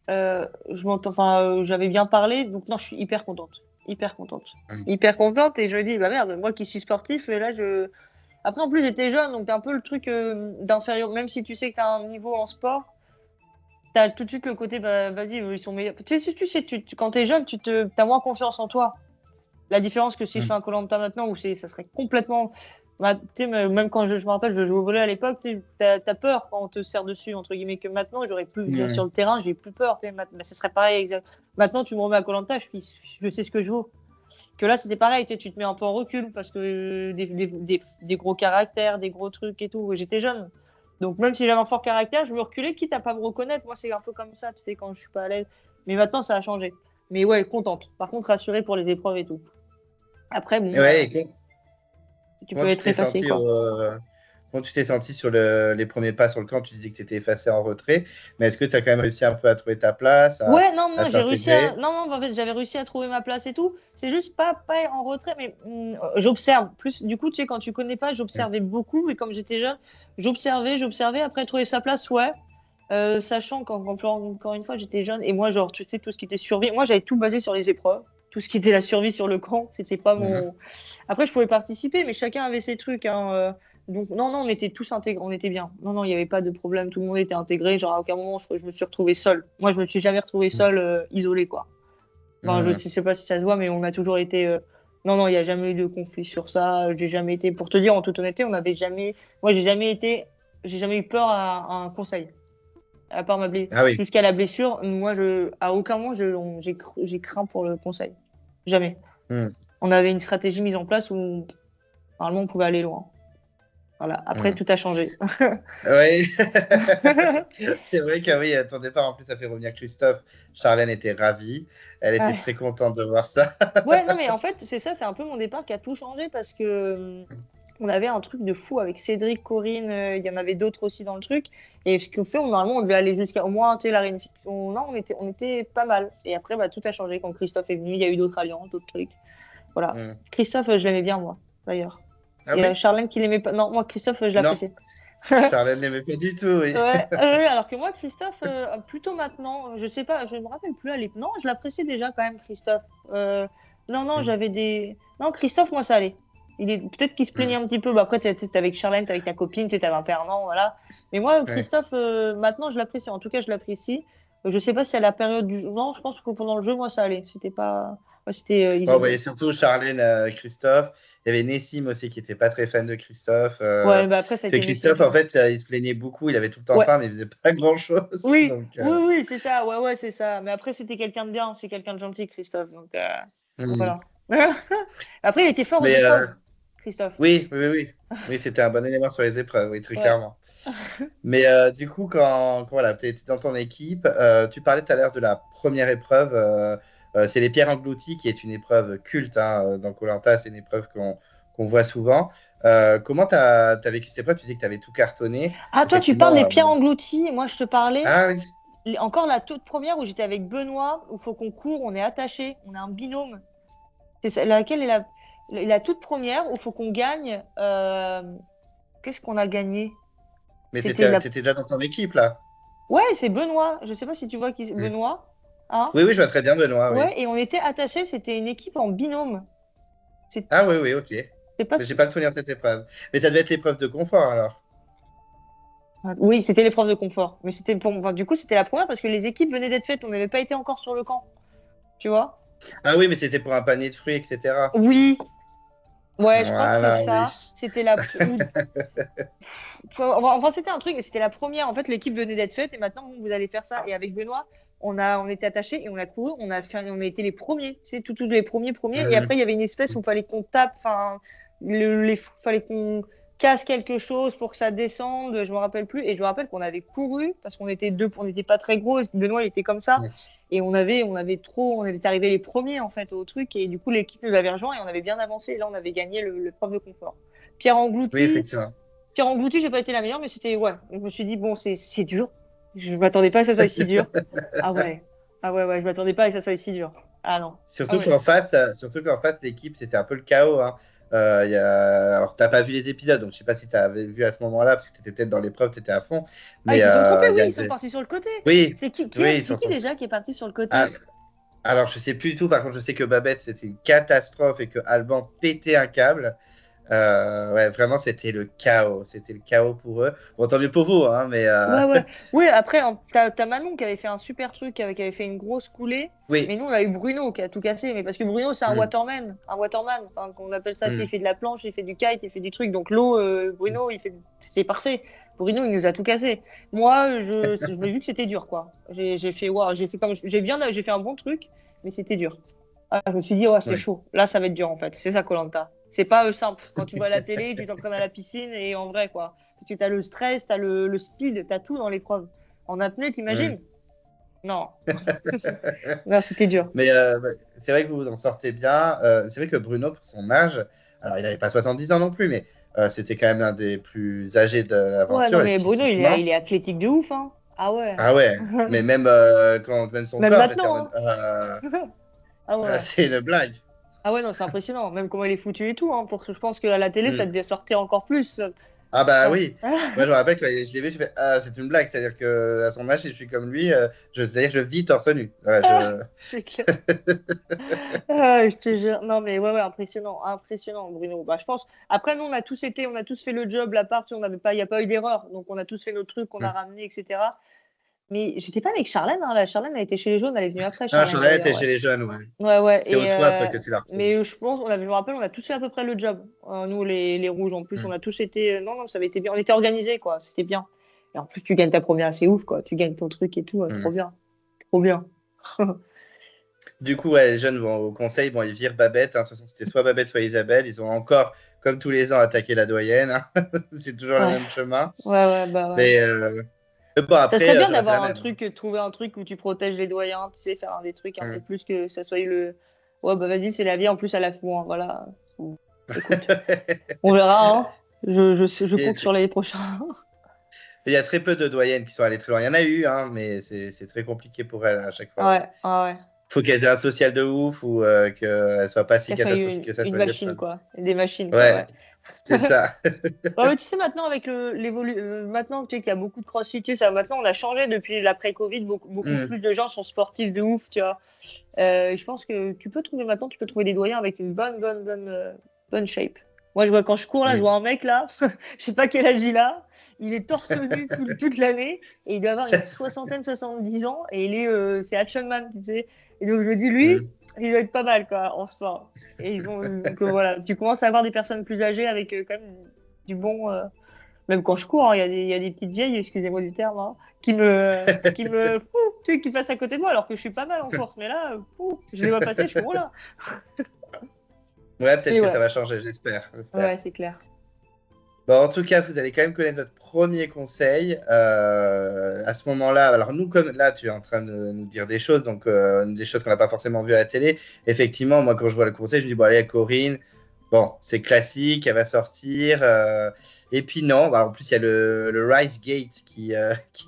j'avais bien parlé. Donc, non, je suis hyper contente. Hyper contente. Mhm. Hyper contente et je me dis, bah merde, moi qui suis sportif, et là, après, en plus, j'étais jeune, donc t'as un peu le truc d'inférieur. Même si tu sais que t'as un niveau en sport, t'as tout de suite le côté, bah, vas-y, ils sont meilleurs. Quand t'es jeune, t'as moins confiance en toi. La différence que si je fais Mhm. un koh maintenant, où ça serait complètement. Bah, même quand je me rappelle, je jouais au volley à l'époque, t'as peur quand on te sert dessus, entre guillemets, que maintenant, j'aurais plus, sur Mhm. le terrain, j'ai plus peur. Mais ce serait pareil. Maintenant, tu me remets à koh je sais ce que je vaux. Que là, c'était pareil, tu te mets un peu en recul parce que des gros caractères, des gros trucs et tout. J'étais jeune. Donc, même si j'avais un fort caractère, je me reculais, quitte à pas me reconnaître. Moi, c'est un peu comme ça, tu sais, quand je suis pas à l'aise. Mais maintenant, ça a changé. Mais ouais, contente. Par contre, rassurée pour les épreuves et tout. Après, bon, Ouais, tu comment peux tu être t'es effacé, senti quoi. comment tu t'es senti sur les premiers pas sur le camp? Tu disais que tu étais effacé en retrait, mais est-ce que tu as quand même réussi un peu à trouver ta place, Ouais, non, à non, j'ai réussi à. t'intégrer? Non, non, en fait, j'avais réussi à trouver ma place et tout. C'est juste pas en retrait, mais j'observe. Plus, du coup, tu sais, quand tu connais pas, j'observais beaucoup. Et comme j'étais jeune, j'observais. Après, trouver sa place, ouais. Sachant qu'encore une fois, j'étais jeune. Et moi, genre, tu sais, tout ce qui était survie. Moi, j'avais tout basé sur les épreuves. Tout ce qui était la survie sur le camp, c'était pas Mhm. mon. Après, je pouvais participer, mais chacun avait ses trucs, hein. Donc, non, non, on était tous intégrés, on était bien. Non, non, il n'y avait pas de problème, tout le monde était intégré. Genre, à aucun moment, je me suis retrouvée seule. Moi, je me suis jamais retrouvée seule, isolée, quoi. Enfin, je Mhm. sais pas si ça se voit, mais on a toujours été. Non, non, il n'y a jamais eu de conflit sur ça. J'ai jamais été. Pour te dire, en toute honnêteté, on n'avait jamais. Moi, j'ai jamais été. J'ai jamais eu peur à un conseil. À part Ah oui. jusqu'à la blessure, moi, à aucun moment, j'ai craint pour le conseil. Jamais. Mhm. On avait une stratégie mise en place où, normalement, on pouvait aller loin. Voilà. Après, Mhm. tout a changé. Ouais. C'est vrai que oui, à ton départ, en plus, ça fait revenir Christophe. Charlène était ravie. Elle était Ouais. très contente de voir ça. Ouais, non, mais en fait, c'est ça, c'est un peu mon départ qui a tout changé parce que on avait un truc de fou avec Cédric, Corinne, il y en avait d'autres aussi dans le truc. Et ce qu'on fait, normalement, on devait aller jusqu'à au moins, tu sais, la réunification. Non, on était pas mal. Et après, bah, tout a changé quand Christophe est venu. Il y a eu d'autres alliances, d'autres trucs. Voilà. Mhm. Christophe, je l'aimais bien, moi, d'ailleurs. Ah Et oui? Charlène qui l'aimait pas. Non, moi, Christophe, je Non. l'appréciais. Charlène n'aimait pas du tout, oui. Ouais, alors que moi, Christophe, plutôt maintenant, je sais pas, je me rappelle plus à l'époque. Non, je l'appréciais déjà quand même, Christophe. Non, non, Mm. j'avais des. Non, Christophe, moi, ça allait. Peut-être qu'il se plaignait Mm. un petit peu. Bah, après, t'es avec Charlène, t'es avec ta copine, t'as 21 ans, voilà. Mais moi, Ouais. Christophe, maintenant, je l'apprécie. En tout cas, je l'apprécie. Je sais pas si à la période du jeu. Non, je pense que pendant le jeu, moi, ça allait. C'était pas. Moi, c'était. Bon, vous voyez surtout Charlène, Christophe. Il y avait Nessim aussi qui n'était pas très fan de Christophe. Ouais, bah après, ça a C'est été Nessim, Christophe, je en pense. fait, il se plaignait beaucoup. Il avait tout le temps Ouais. faim, mais il faisait pas grand-chose. Oui, Donc, oui, oui, c'est ça. Ouais, ouais, c'est ça. Mais après, c'était quelqu'un de bien. C'est quelqu'un de gentil, Christophe. Donc, mm. voilà. Après, il était fort aux Mais épreuves, Christophe. oui, oui, oui. Oui, c'était un bon élément sur les épreuves, oui, très Ouais. clairement. Mais du coup, quand voilà, tu étais dans ton équipe, tu parlais tout à l'heure de la première épreuve. C'est les pierres englouties, qui est une épreuve culte hein, dans koh C'est une épreuve qu'on voit souvent. Comment tu as vécu cette épreuve? Tu dis que tu avais tout cartonné. Ah, toi, tu parles Effectivement. des pierres englouties. Moi, je te parlais Ah oui. encore la toute première où j'étais avec Benoît, où il faut qu'on court, on est attaché, on a un binôme. Laquelle est la toute première où il faut qu'on gagne. Qu'est-ce qu'on a gagné? Mais C'était la. t'étais déjà dans ton équipe, là. Ouais, c'est Benoît. Je sais pas si tu vois qui c'est. Mm. Benoît. Hein? Oui, oui, je vois très bien Benoît, oui. Ouais, et on était attachés. C'était une équipe en binôme. C'est Ah oui, oui, ok. c'est pas. Mais j'ai pas le souvenir de cette épreuve. Mais ça devait être l'épreuve de confort, alors. Oui, c'était l'épreuve de confort. Mais c'était pour. Enfin, du coup, c'était la première parce que les équipes venaient d'être faites. On n'avait pas été encore sur le camp. Tu vois? Ah oui, mais c'était pour un panier de fruits, etc. Oui. Ouais, je crois que c'est Voilà, oui. ça. C'était la. Enfin, c'était un truc. C'était la première. En fait, l'équipe venait d'être faite et maintenant, vous allez faire ça. Et avec Benoît, on était attachés et on a couru. On a été les premiers. C'est tous les premiers. Et Mm. après, il y avait une espèce où il fallait qu'on tape. Enfin, fallait qu'on casse quelque chose pour que ça descende. Je me rappelle plus. Et je me rappelle qu'on avait couru parce qu'on était deux. On n'était pas très gros. Et Benoît, il était comme ça. Mm. Et on était arrivés les premiers en fait au truc et du coup l'équipe nous avait rejoint et on avait bien avancé. Et là, on avait gagné le preuve de confort. Pierre Oui, Englouti, effectivement. Pierre Englouti, j'ai pas été la meilleure, mais c'était ouais. Je me suis dit bon, c'est dur. Je m'attendais pas à que ça soit si dur. Ah ouais, ah ouais, ouais, je m'attendais pas à que ça soit si dur. Ah non. Ah Surtout ouais. qu'en fait, l'équipe, c'était un peu le chaos. Hein. Alors, t'as pas vu les épisodes, donc je sais pas si tu avais vu à ce moment-là, parce que tu étais peut-être dans l'épreuve, tu étais à fond. Ah, Mais ils se sont trompés, il y oui, a... ils sont partis sur le côté. Oui, oui, C'est qui déjà qui est parti sur le Ah, côté? alors, je sais plus du tout. Par contre, je sais que Babette, c'était une catastrophe et que Alban pétait un câble. Ouais, vraiment, c'était le chaos. C'était le chaos pour eux. Bon, tant mieux pour vous, hein, mais Ouais, ouais. Oui, après, t'as Manon qui avait fait un super truc, qui avait fait une grosse coulée. Mais oui. nous, on a eu Bruno qui a tout cassé. Mais parce que Bruno, c'est un Mm, waterman. Un waterman. Enfin, qu'on appelle ça. Il mm, fait de la planche, il fait du kite, il fait du truc. Donc, l'eau, Bruno, c'est parfait. Bruno, il nous a tout cassé. Moi, j'ai vu que c'était dur, quoi. J'ai fait, waouh, j'ai fait un bon truc, mais c'était dur. Ah, je me suis dit, ouais, c'est ouais. chaud. Là, ça va être dur, en fait. C'est ça, koh. C'est pas simple. Quand tu vois la télé, tu t'entraînes à la piscine et en vrai, quoi. Parce que t'as le stress, t'as le speed, t'as tout dans l'épreuve. En apnée, Mm. t'imagines? Non. Non, c'était dur. Mais ouais, c'est vrai que vous vous en sortez bien. C'est vrai que Bruno, pour son âge, alors il n'avait pas 70 ans non plus, mais c'était quand même l'un des plus âgés de Ouais, l'aventure non, et mais Bruno, physiquement. il est athlétique de ouf, hein. Ah ouais. Ah ouais, mais même quand même son Même corps, j'étais en maintenant, mode hein. Ah ouais. c'est une blague. Ah ouais, non, c'est impressionnant. Même comment il est foutu et tout, hein. Je pense qu'à la télé, ça Mm. devait sortir encore plus. Ah bah Ouais. oui. Moi je me rappelle quand je l'ai vu, je fais ah c'est une blague, c'est-à-dire que à son âge, si je suis comme lui, c'est-à-dire que je vis torse nu. Voilà, C'est clair. Ah, je te jure. Non, mais ouais, ouais, impressionnant, impressionnant, Bruno. Bah, je pense. Après, nous, on a tous fait le job, la part, on n'avait pas, il n'y a pas eu d'erreur. Donc, on a tous fait nos trucs, on a Mm. ramené, etc. Mais j'étais pas avec Charlène, hein. Charlène, elle était chez les jaunes, elle est venue après, Ah, Charlène, Chanel d'ailleurs, était ouais. chez les jeunes, ouais. Ouais, ouais. C'est au swap que tu l'as retrouvé. Mais je pense, je me rappelle, on a tous fait à peu près le job. Nous, les rouges, en plus, on Mm. a tous été. Non, non, ça avait été bien. On était organisés, quoi. C'était bien. Et en plus, tu gagnes ta première, c'est ouf, quoi. Tu gagnes ton truc et tout, trop Mm. bien. Trop bien. Du coup, ouais, les jeunes vont au conseil, bon, ils virent Babette. Hein. De toute façon, c'était soit Babette, soit Isabelle. Ils ont encore, comme tous les ans, attaqué la doyenne. Hein. C'est toujours le Ouais, même chemin. ouais, ouais, bah ouais. Mais bon, Ça serait après, bien ça reste la d'avoir un même. truc, trouver un truc où tu protèges les doyens, tu sais, faire des trucs un peu Mm. plus que ça soit le. Ouais, bah vas-y, c'est la vie, en plus à la fou, hein, voilà. Écoute, on verra, hein. Je Et compte sur les prochains. Il y a très peu de doyennes qui sont allées très loin. Il y en a eu, hein, mais c'est très compliqué pour elles à chaque fois. Ouais, ouais. Faut qu'elles aient un social de ouf ou qu'elles soient pas si Qu'elle soit catastrophiques que ça une sur les machine, épreuves. quoi. Des machines, quoi, Ouais, ouais. C'est ça. Ouais, mais tu sais, maintenant, avec maintenant, tu sais qu'il y a beaucoup de crossfit, tu sais, ça, maintenant, on a changé depuis l'après-Covid, beaucoup Mm. plus de gens sont sportifs de ouf, tu vois. Et je pense que tu peux trouver des doyens avec une bonne shape. Moi, je vois quand je cours, là, je Mm. vois un mec, là, je sais pas quel âge il a, il est torse nu toute l'année, et il doit avoir une soixantaine, 70 ans, et c'est Action Man, tu sais. Et donc, je me dis, lui, Mm. il doit être pas mal, quoi, en sport. Et donc, voilà, tu commences à avoir des personnes plus âgées avec quand même du bon. Même quand je cours, hein, il y a des petites vieilles, excusez-moi du terme, hein, tu sais, qui passent à côté de moi alors que je suis pas mal en course. Mais là, je les vois passer, je fais voilà. Ouais, peut-être Et que ça ouais, va changer, j'espère. ouais, c'est clair. Bon, en tout cas, vous allez quand même connaître votre premier conseil. À ce moment-là, alors nous, comme là, tu es en train de nous dire des choses, donc des choses qu'on n'a pas forcément vues à la télé. Effectivement, moi, quand je vois le conseil, je me dis, bon, allez, Corinne, bon, c'est classique, elle va sortir. Et puis non, bah, en plus, il y a le Rise Gate qui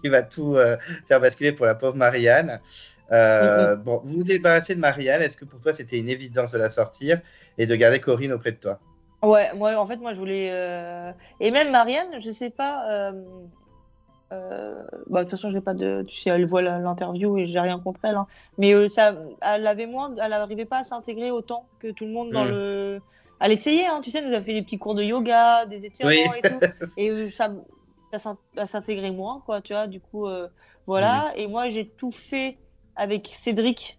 va tout faire basculer pour la pauvre Marianne. Mm, Bon, vous vous débarrassez de Marianne. Est-ce que pour toi, c'était une évidence de la sortir et de garder Corinne auprès de toi? Ouais, moi, en fait, moi, je voulais. Et même Marianne, je sais pas. Bah, de toute façon, j'ai pas de. Tu sais, elle voit l'interview et j'ai rien contre elle, hein. Mais elle n'arrivait pas à s'intégrer autant que tout le monde dans Hmm. le. Elle essayait, hein, tu sais, elle nous a fait des petits cours de yoga, des Oui. étirements et tout. Et elle s'intégrait moins, quoi, tu vois. Du coup, Hmm. voilà. Et moi, j'ai tout fait avec Cédric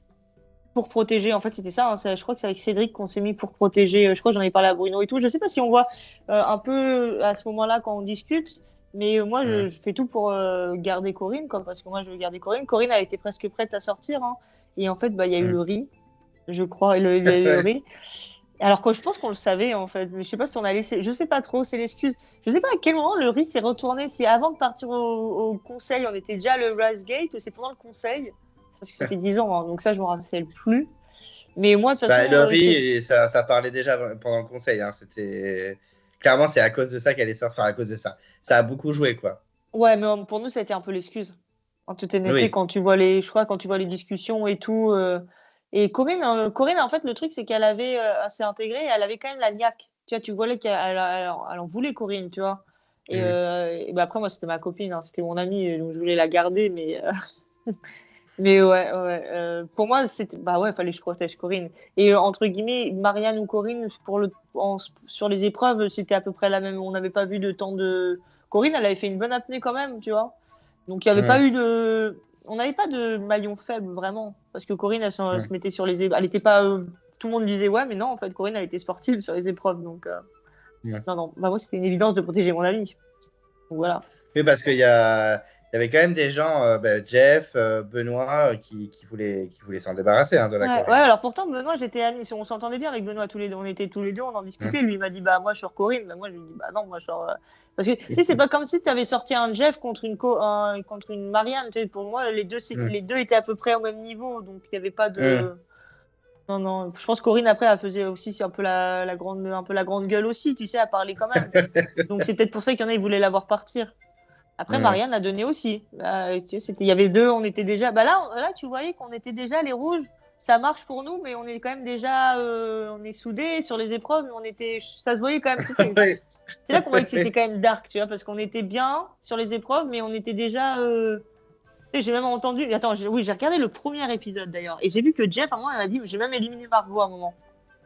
pour protéger. En fait, c'était ça, hein, je crois que c'est avec Cédric qu'on s'est mis pour protéger. Je crois que j'en ai parlé à Bruno et tout. Je sais pas si on voit un peu à ce moment-là quand on discute, mais moi, Hmm. je fais tout pour garder Corinne, quoi, parce que moi, je veux garder Corinne. Corinne a été presque prête à sortir, hein, et en fait, bah, il y a eu le Hmm. riz, je crois. Il y a eu le Ouais. riz. Alors que je pense qu'on le savait, en fait, mais je sais pas si on a laissé. Je sais pas trop, c'est l'excuse. Je sais pas à quel moment le riz s'est retourné. Si avant de partir au conseil, on était déjà à le Rise Gate, ou c'est pendant le conseil. Parce que ça fait 10 ans, hein, donc ça, je me rappelle plus. Mais moi, de toute façon, Bah, le riz, ça parlait déjà pendant le conseil, hein. C'était clairement c'est à cause de ça qu'elle est sortie. Enfin, à cause de ça. Ça a beaucoup joué, quoi. ouais, mais pour nous, ça a été un peu l'excuse. En toute honnêteté, Oui. quand tu vois je crois, quand tu vois les discussions et tout. Et Corinne, en fait, le truc, c'est qu'elle avait assez intégré, elle avait quand même la niaque. Tu vois, tu voyais elle en voulait, Corinne, tu vois. Hmm. Et bah, après, moi, c'était ma copine, hein, c'était mon amie, donc je voulais la garder, mais mais ouais, ouais. Pour moi, c'était bah ouais, fallait que je protège Corinne. Et entre guillemets, Marianne ou Corinne sur les épreuves, c'était à peu près la même. On n'avait pas vu de temps de. Corinne, elle avait fait une bonne apnée quand même, tu vois. Donc il y avait pas Hmm. eu de. On n'avait pas de maillon faible vraiment, parce que Corinne, elle se Hmm. mettait sur les épreuves. Elle était pas. Tout le monde disait ouais, mais non, en fait, Corinne, elle était sportive sur les épreuves, donc Hmm. non, non. Bah moi, c'était une évidence de protéger mon ami. Donc voilà. Oui, parce il y avait quand même des gens, bah, Jeff, Benoît, qui voulaient s'en débarrasser, hein, de la Ouais, ouais, Corinne. alors pourtant, Benoît, j'étais amis. On s'entendait bien avec Benoît tous les deux. On était tous les deux, on en Hmm. discutait. Lui, il m'a dit, bah, moi, je suis sur Corinne. Bah, moi, je lui ai dit, bah, non, moi, je suis sur. Parce que, tu sais, c'est pas comme si tu avais sorti un Jeff contre une Marianne. Tu sais, pour moi, Hmm. les deux étaient à peu près au même niveau. Donc, il n'y avait pas Hmm. de. Non, non. Je pense que Corinne, après, elle faisait aussi c'est un peu la grande gueule aussi. Tu sais, elle parlait quand même. Donc, c'est peut-être pour ça qu'il y en a, ils voulaient la voir partir. Après, Hmm. Marianne a donné aussi. Tu sais, il y avait deux, on était déjà. Bah là, tu voyais qu'on était déjà les rouges. Ça marche pour nous, mais on est quand même déjà, on est soudés sur les épreuves. Mais ça se voyait quand même. Tu sais, Ouais. c'est là qu'on voyait que c'était quand même dark, tu vois, parce qu'on était bien sur les épreuves, mais on était déjà. Tu sais, j'ai même entendu. Attends, oui, j'ai regardé le premier épisode d'ailleurs, et j'ai vu que Jeff, à un moment, elle a dit, j'ai même éliminé Margot à un moment.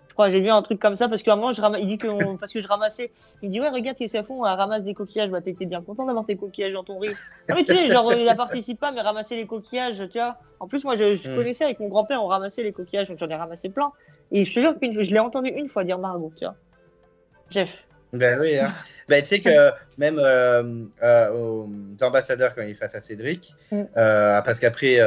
Je crois, j'ai vu un truc comme ça parce qu'à un moment, il dit parce que je ramassais. Il dit, ouais, regarde ce qu'ils font, elle ramasse des coquillages. Bah, t'étais bien content d'avoir tes coquillages dans ton riz. Ah, mais tu sais, genre, elle participe pas, mais ramasser les coquillages, tu vois. En plus, moi, je Hmm. connaissais avec mon grand-père, on ramassait les coquillages, donc j'en ai ramassé plein. Et je te jure je l'ai entendu une fois dire Margot, tu vois. Jeff. Ben oui, hein. Ben, tu sais que même aux ambassadeurs, quand ils face à Cédric, Mm. parce qu'après,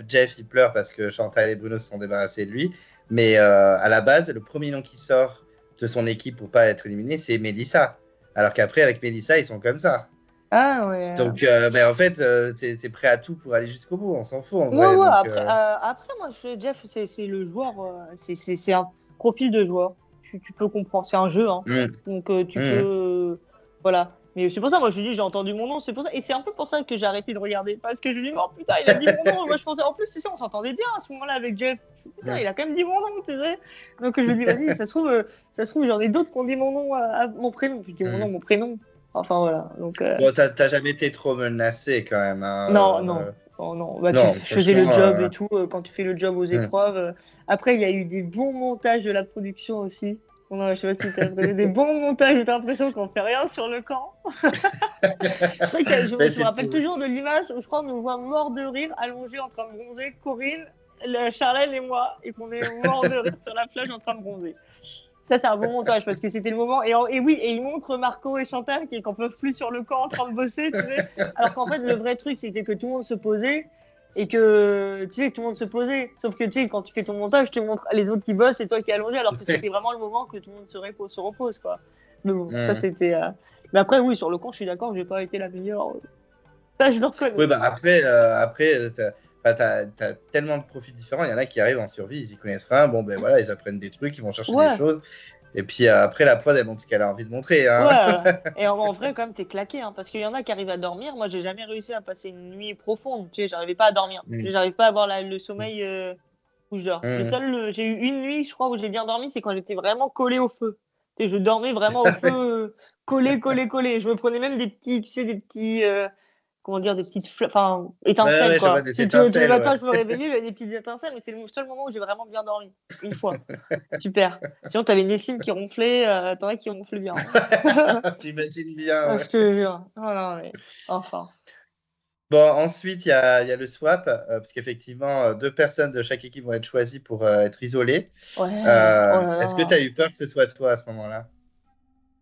Jeff, il pleure parce que Chantal et Bruno se sont débarrassés de lui. Mais à la base, le premier nom qui sort de son équipe pour pas être éliminé, c'est Mélissa. Alors qu'après, avec Mélissa, ils sont comme ça. Ah, ouais. Donc, en fait, t'es prêt à tout pour aller jusqu'au bout. On s'en fout, en Ouais, vrai. ouais, Donc, après, moi, Jeff, c'est le joueur, c'est un profil de joueur. Tu peux comprendre, c'est un jeu, hein. mm, Donc, tu peux. mm, Voilà. Mais c'est pour ça, moi je lui dis, j'ai entendu mon nom, c'est pour ça. Et c'est un peu pour ça que j'ai arrêté de regarder. Parce que je lui dis, oh putain, il a dit mon nom. Moi je pensais, en plus, tu sais, on s'entendait bien à ce moment-là avec Jeff. Putain, il a quand même dit mon nom, tu sais. Donc je lui dis, vas-y, ça se trouve, j'en ai d'autres qui ont dit mon nom à mon prénom. Je dis mon nom, mon prénom. Enfin voilà. Donc, Bon, t'as jamais été trop menacé quand même. Hein, non, non. Oh, non. Bah, non, tu faisais le job et euh, tout. Quand tu fais le job aux épreuves. Après, il y a eu des bons montages de la production aussi. Non, je sais pas si tu as trouvé des bons montages où t'as l'impression qu'on fait rien sur le camp. Je me rappelle toujours de l'image où je crois qu'on nous voit mort de rire, allongés en train de bronzer, Corinne, Charlène et moi, et qu'on est mort de rire sur la plage en train de bronzer. Ça, c'est un bon montage parce que c'était le moment. Et oui, et ils montrent Marco et Chantal qui n'en peuvent plus sur le camp en train de bosser, tu sais. Alors qu'en fait, le vrai truc, c'était que tout le monde se posait et que, tu sais, tout le monde se posait. Sauf que, tu sais, quand tu fais ton montage, tu montres les autres qui bossent et toi qui es allongé, alors que c'était vraiment le moment que tout le monde se repose, quoi. Mais bon, ça, c'était. Mais après, oui, sur le camp, je suis d'accord, j'ai pas été la meilleure. Ça, je le reconnais. Oui, bah après, t'as tellement de profils différents. Il y en a qui arrivent en survie, ils y connaissent rien. Bon, ben voilà, ils apprennent des trucs, ils vont chercher des choses. Et puis après, la prod, elle montre ce qu'elle a envie de montrer. Hein. Ouais, et en vrai, quand même, t'es claqué. Hein, parce qu'il y en a qui arrivent à dormir. Moi, j'ai jamais réussi à passer une nuit profonde. Tu sais, j'arrivais pas à dormir. J'arrive pas à avoir le sommeil où je dors. J'ai eu une nuit, je crois, où j'ai bien dormi, c'est quand j'étais vraiment collé au feu. Tu sais, je dormais vraiment au feu, collé. Je me prenais même des petits, tu sais, des petits. Comment dire, des petites étincelles, ouais, quoi. Si tous les matins, je me réveillais, j'avais des peties étincelles, mais c'est le seul moment où j'ai vraiment bien dormi. Une fois. Super. Sinon, t'avais Nessim qui ronflait, t'en as qui ronflaient bien. J'imagine bien. Ouais. Je te jure. Non, mais enfin. Bon, ensuite, il y a le swap, parce qu'effectivement, 2 personnes de chaque équipe vont être choisies pour être isolées. Ouais. Est-ce que tu as eu peur que ce soit toi à ce moment-là?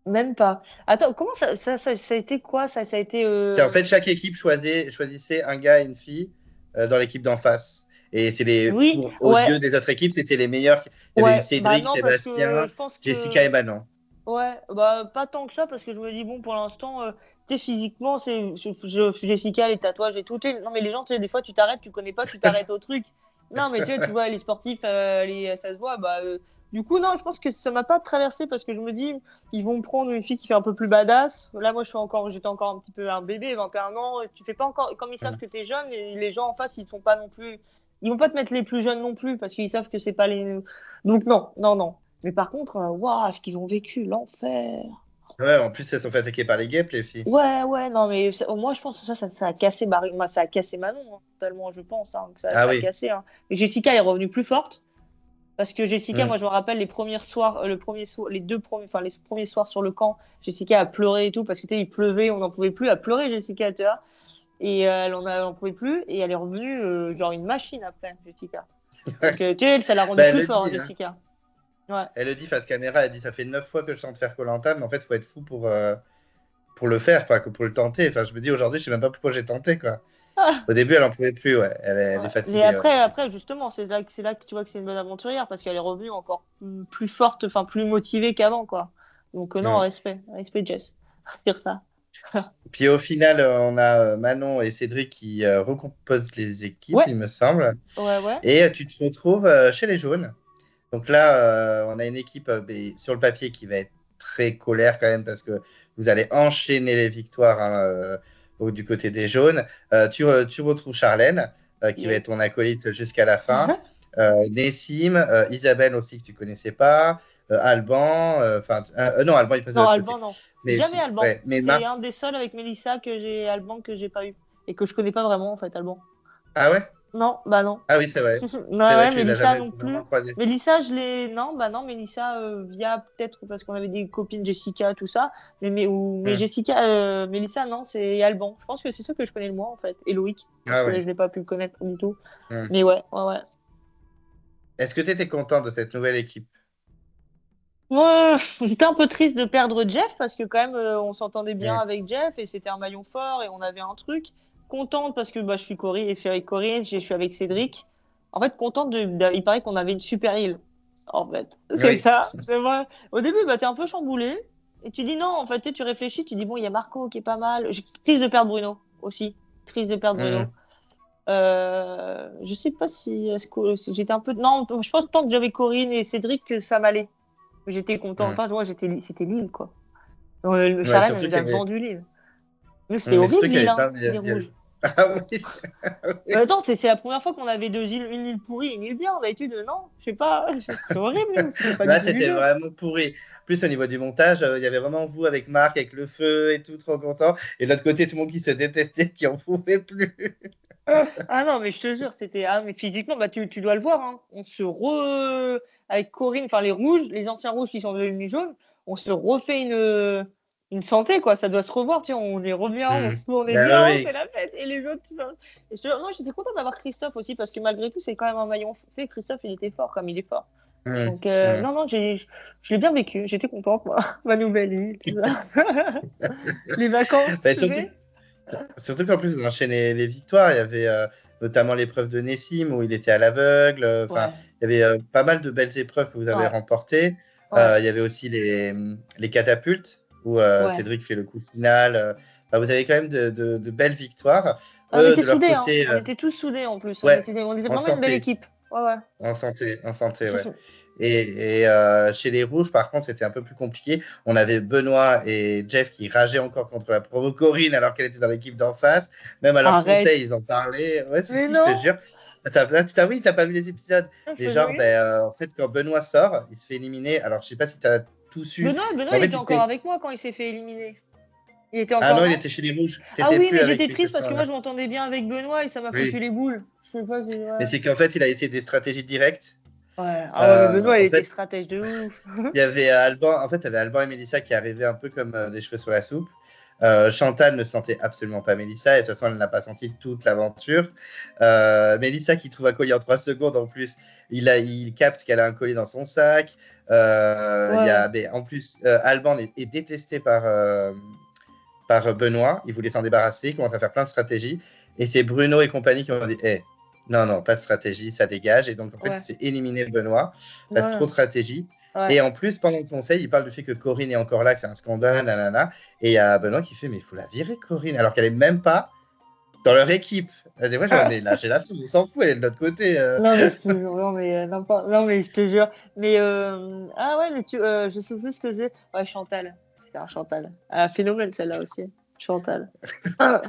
Même pas. Attends, comment ça a été quoi? Ça a été. C'est en fait chaque équipe choisissait un gars et une fille dans l'équipe d'en face. Et c'est Oui, aux yeux des autres équipes, c'était les meilleurs. Il y avait eu bah Cédric, non, parce que Sébastien, je pense Jessica que. et Manon. Ouais, bah pas tant que ça, parce que je me dis, bon, pour l'instant, tu sais, physiquement, Jessica, les tatouages et tout. Non, mais les gens, tu sais, des fois, tu t'arrêtes, tu connais pas, tu t'arrêtes au truc. Non, mais tu vois, les sportifs, ça se voit. Bah, du coup, non, je pense que ça m'a pas traversé parce que je me dis, ils vont me prendre une fille qui fait un peu plus badass. Là, moi, j'étais encore un petit peu un bébé, 21 ans. Tu fais pas encore, comme ils savent que t'es jeune, et les gens en face, ils sont pas non plus. Ils vont pas te mettre les plus jeunes non plus parce qu'ils savent que c'est pas les. Donc, non. Mais par contre, waouh, ce qu'ils ont vécu, l'enfer. Ouais, en plus, elles sont fait attaquer par les guêpes, les filles. Ouais, non, mais moi, je pense que ça a cassé ça a cassé Manon, hein, tellement, je pense, que ça a cassé. Hein. Mais Jessica est revenue plus forte. Parce que Jessica, moi, je me rappelle les premiers soirs, les premiers soirs sur le camp, Jessica a pleuré et tout, parce que il pleuvait, on n'en pouvait plus. Elle a pleuré, Jessica, tu vois. Et elle en pouvait plus. Et elle est revenue, genre une machine après, Jessica. Donc, tu sais, ça l'a rendue plus forte, Jessica. Ouais. Elle le dit face caméra, elle dit ça fait 9 fois que je tente faire Koh-Lanta, mais en fait, il faut être fou pour le faire, pas que pour le tenter. Enfin, je me dis aujourd'hui, je sais même pas pourquoi j'ai tenté, quoi. Au début, elle en pouvait plus, ouais. Elle est fatiguée. Mais après, justement, c'est là que tu vois que c'est une bonne aventurière parce qu'elle est revenue encore plus forte, enfin plus motivée qu'avant, quoi. Donc non, respect, Jess. Dire ça. Puis au final, on a Manon et Cédric qui recomposent les équipes, il me semble. Ouais. Et tu te retrouves chez les jaunes. Donc là, on a une équipe sur le papier qui va être très colère quand même parce que vous allez enchaîner les victoires du côté des jaunes. Tu retrouves Charlène qui va être ton acolyte jusqu'à la fin. Nessim, Isabelle aussi que tu connaissais pas. Alban, non, Alban il passe de l'autre côté. Non. Mais jamais Alban. Ouais, c'est un des seuls avec Mélissa Alban que j'ai pas eu et que je connais pas vraiment en fait, Alban. Ah ouais? Non, bah non. Ah oui, c'est vrai. Mélissa non plus. Mélissa, Mélissa via peut-être parce qu'on avait des copines Jessica, tout ça. Mais Jessica, Mélissa, non, c'est Alban. Je pense que c'est ça que je connais le moins en fait. Et Loïc. Parce que je l'ai pas pu le connaître du tout. Mais ouais. Est-ce que tu étais content de cette nouvelle équipe? Ouais, j'étais un peu triste de perdre Jeff parce que quand même on s'entendait bien avec Jeff et c'était un maillon fort et on avait un truc. Contente parce que je suis Corinne et je suis avec Corinne, je suis avec Cédric. En fait, contente il paraît qu'on avait une super île. En fait, c'est ça. C'est vrai. Au début, t'es un peu chamboulé et tu dis non. En fait, tu réfléchis, tu dis bon, il y a Marco qui est pas mal. J'ai triste de perdre Bruno aussi. Triste de perdre Bruno. Je sais pas si j'étais un peu. Non, je pense que tant que j'avais Corinne et Cédric, que ça m'allait. J'étais content. Enfin, c'était l'île, quoi. Ouais, Charlène, surtout elle nous qu'il a y avait. vendu l'île. Mais c'était Mais surtout horrible qu'il y l'île, avait hein, plein. l'île rouge. Ah oui. Attends, c'est la première fois qu'on avait deux îles, une île pourrie et une île bien. D'habitude, non, je sais pas, c'est horrible, l'île, c'était pas du Là, tout du c'était jeu. vraiment pourri. En plus, au niveau du montage, il y avait vraiment vous avec Marc, avec le feu et tout, trop content. Et de l'autre côté, tout le monde qui se détestait, qui en pouvait plus. Ah non, mais je te jure, c'était. Ah, mais physiquement, bah, tu dois le voir, hein. Avec Corinne, enfin les rouges, les anciens rouges qui sont devenus jaunes, on se refait une santé, quoi. Ça doit se revoir, tu vois. On est bien, Hmm. on est Bah bien, oui. c'est la fête. Et les autres, tu vois. Et non, j'étais content d'avoir Christophe aussi, parce que malgré tout, c'est quand même un maillon fait. Christophe, il était fort, comme il est fort. Hmm. Donc, Hmm. non, non, je l'ai bien vécu. J'étais contente, moi. Ma nouvelle île, tout ça. Les vacances, Bah, tu sais. surtout qu'en plus, on enchaînait les victoires. Il y avait notamment l'épreuve de Nessim où il était à l'aveugle. Enfin, Ouais, il y avait pas mal de belles épreuves que vous avez ouais, remportées. ouais, Il y avait aussi les catapultes où ouais. Cédric fait le coup final. Enfin, vous avez quand même de belles victoires. On Eux, était de leur soudés, hein. côté, On était tous soudés en plus. ouais, On était en vraiment une belle santé. équipe. Ouais, ouais. En santé, ouais. Et chez les Rouges, par contre, c'était un peu plus compliqué. On avait Benoît et Jeff qui rageaient encore contre la provo Corinne alors qu'elle était dans l'équipe d'en face. Même à leur Arrête. conseil, ils en parlaient. Ouais, si, Mais si, je te non. jure. Oui, t'as pas vu les épisodes. Ah, Mais genre, oui. en fait, quand Benoît sort, il se fait éliminer. Alors, je sais pas si t'as tout su. Benoît, Mais en il fait, était il se encore fait. avec moi quand il s'est fait éliminer. Il était Ah encore, non, il non? était chez les Rouges. Ah T'étais oui, plus mais avec j'étais lui ce triste parce que moi, soir-là. je m'entendais bien avec Benoît et ça m'a foutu Oui. les boules. Je sais pas, Mais ouais. c'est qu'en fait, il a essayé des stratégies directes. Ouais. Ah ouais, mais Benoît, il En était fait, stratège de ouf. il y avait Alban, en fait, il y avait Alban et Mélissa qui arrivaient un peu comme des cheveux sur la soupe. Chantal ne sentait absolument pas Mélissa, et de toute façon, elle n'a pas senti toute l'aventure. Mélissa qui trouve un collier en 3 secondes, en plus, il capte qu'elle a un collier dans son sac. Ouais. Mais en plus, Alban est détesté par Benoît, il voulait s'en débarrasser, il commence à faire plein de stratégies, et c'est Bruno et compagnie qui ont dit non, non, pas de stratégie, ça dégage. Et donc, en fait, il Ouais. s'est éliminé Benoît, parce que trop Ouais. de stratégie. Ouais. Et en plus, pendant le conseil, il parle du fait que Corinne est encore là, que c'est un scandale, nanana. Et il y a Benoît qui fait, mais il faut la virer, Corinne, alors qu'elle est même pas dans leur équipe. Des fois, j'en ai lâché la fille, il s'en fout, elle est de l'autre côté. Non, mais je te jure, non, mais je te jure. Mais, ah ouais, mais je sais plus ce que j'ai. Ouais, Chantal. C'est un Chantal. Ah, phénomène, celle-là aussi. Chantal. Ah,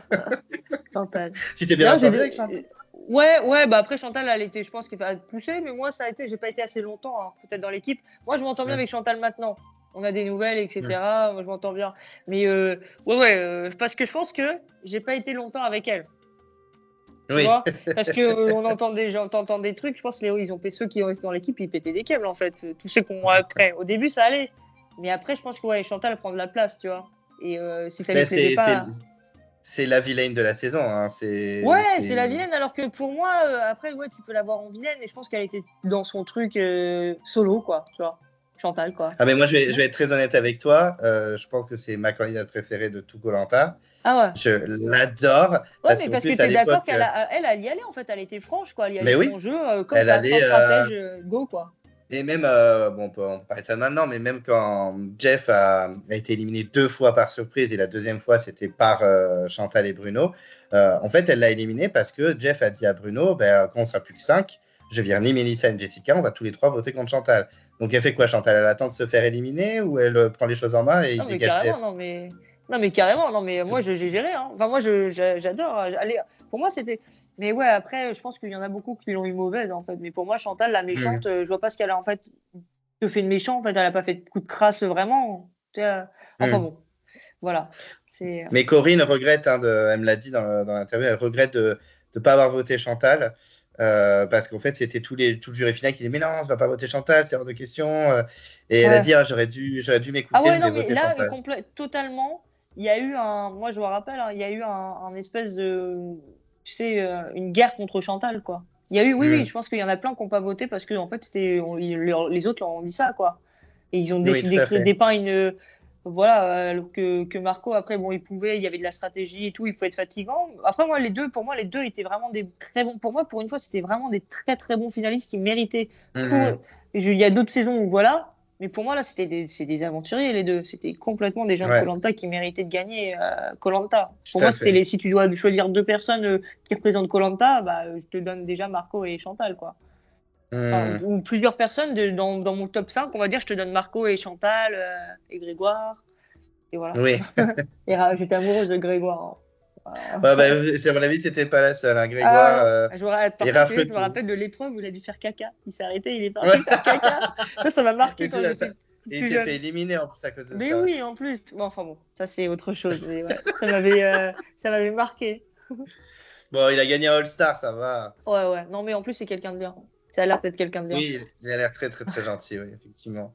Chantal. Tu t'es bien D'ailleurs, entendu avec Chantal? ouais, ouais, bah après Chantal, elle était, je pense qu'elle va pousser, mais moi, ça a été, j'ai pas été assez longtemps, hein, peut-être dans l'équipe. Moi, je m'entends bien Hum, avec Chantal maintenant. On a des nouvelles, hum. etc. Moi, je m'entends bien. Mais, ouais, parce que je pense que j'ai pas été longtemps avec elle. Tu Oui. vois, parce que t'entends des trucs, je pense que ceux qui ont été dans l'équipe, ils pétaient des câbles en fait. Tous ceux qui ont après. Au début, ça allait. Mais après, je pense que ouais, Chantal prend de la place, tu vois. Et si ça lui Mais plaisait pas. c'est la vilaine de la saison. Hein. Ouais, c'est la vilaine, alors que pour moi, après, ouais, tu peux la voir en vilaine, mais je pense qu'elle était dans son truc solo, quoi, tu vois. Chantal, quoi. Ah, mais moi, je vais être très honnête avec toi. Je pense que c'est ma candidate préférée de tout koh. Ah ouais. Je l'adore Ouais, parce mais qu'en parce que plus, à t'es d'accord l'époque, elle y allait en fait, elle était franche, quoi. Elle y allait mais oui, son jeu, comme elle ça, allait. sans stratège, go, quoi. Et même, bon, on peut parler de ça maintenant, mais même quand Jeff a été éliminé 2 fois par surprise et la deuxième fois, c'était par Chantal et Bruno, en fait, elle l'a éliminé parce que Jeff a dit à Bruno, quand on sera plus que 5, je vire ni Melissa ni Jessica, on va tous les 3 voter contre Chantal. Donc, elle fait quoi, Chantal? Elle attend de se faire éliminer ou elle prend les choses en main et il Non, mais dégage carrément, Jeff? non, mais carrément, non, mais moi, j'ai géré, hein. Enfin, moi, j'adore. Allez, pour moi, c'était. Mais ouais, après, je pense qu'il y en a beaucoup qui l'ont eu mauvaise, en fait. Mais pour moi, Chantal, la Mmh. méchante, je vois pas ce qu'elle a, en fait, que fait de méchant. En fait, elle a pas fait de coup de crasse, vraiment. Tu sais, enfin, Mmh. bon, voilà. C'est. Mais Corinne regrette, hein, elle me l'a dit dans l'interview, elle regrette de ne pas avoir voté Chantal. Parce qu'en fait, c'était tout le jury final qui dit mais non, on ne va pas voter Chantal, c'est hors de question. Et elle a Ouais. dit ah, j'aurais dû Ah m'écouter, ouais, je vais non, mais voter là, Chantal. totalement, il y a eu un. Moi, je me rappelle, hein, il y a eu un espèce de. Tu sais, une guerre contre Chantal, quoi. Il y a eu, oui, oui, Mm. je pense qu'il y en a plein qui n'ont pas voté parce que, en fait, les autres leur ont dit ça, quoi. Et ils ont Oui, tout décidé à de fait. dépeindre une. Voilà, que Marco, après, bon, il y avait de la stratégie et tout, il pouvait être fatigant. Après, moi, pour moi, les deux étaient vraiment des très bons. Pour moi, pour une fois, c'était vraiment des très, très bons finalistes qui méritaient tout. Mm, Il y a d'autres saisons où, voilà. Mais pour moi, là, c'est des aventuriers, les deux. C'était complètement des gens de ouais, koh qui méritaient de gagner koh. Pour tout moi, à fait. si tu dois choisir deux personnes qui représentent koh, bah, je te donne déjà Marco et Chantal, quoi. Enfin, Mm. ou plusieurs personnes dans mon top 5, on va dire, je te donne Marco et Chantal et Grégoire. Et voilà. Oui. J'étais amoureuse de Grégoire. Hein. Ouais, bah, à mon avis, t'étais pas la seule, hein. Grégoire, Par il contre, rafle je me tout. rappelle de l'épreuve où il a dû faire caca. Il s'est arrêté, il est parti faire caca. Ça m'a marqué Mais quand c'est j'étais ça. Et il plus s'est fait jeune. éliminer en plus à cause de Mais ça. oui, en plus. Bon, enfin bon, ça c'est autre chose. Mais ouais, ça m'avait marqué. Bon, il a gagné un All-Star, ça va. Ouais, ouais. Non, mais en plus, c'est quelqu'un de bien. Ça a l'air d'être quelqu'un de bien. Oui, il a l'air très, très, très gentil, oui, effectivement.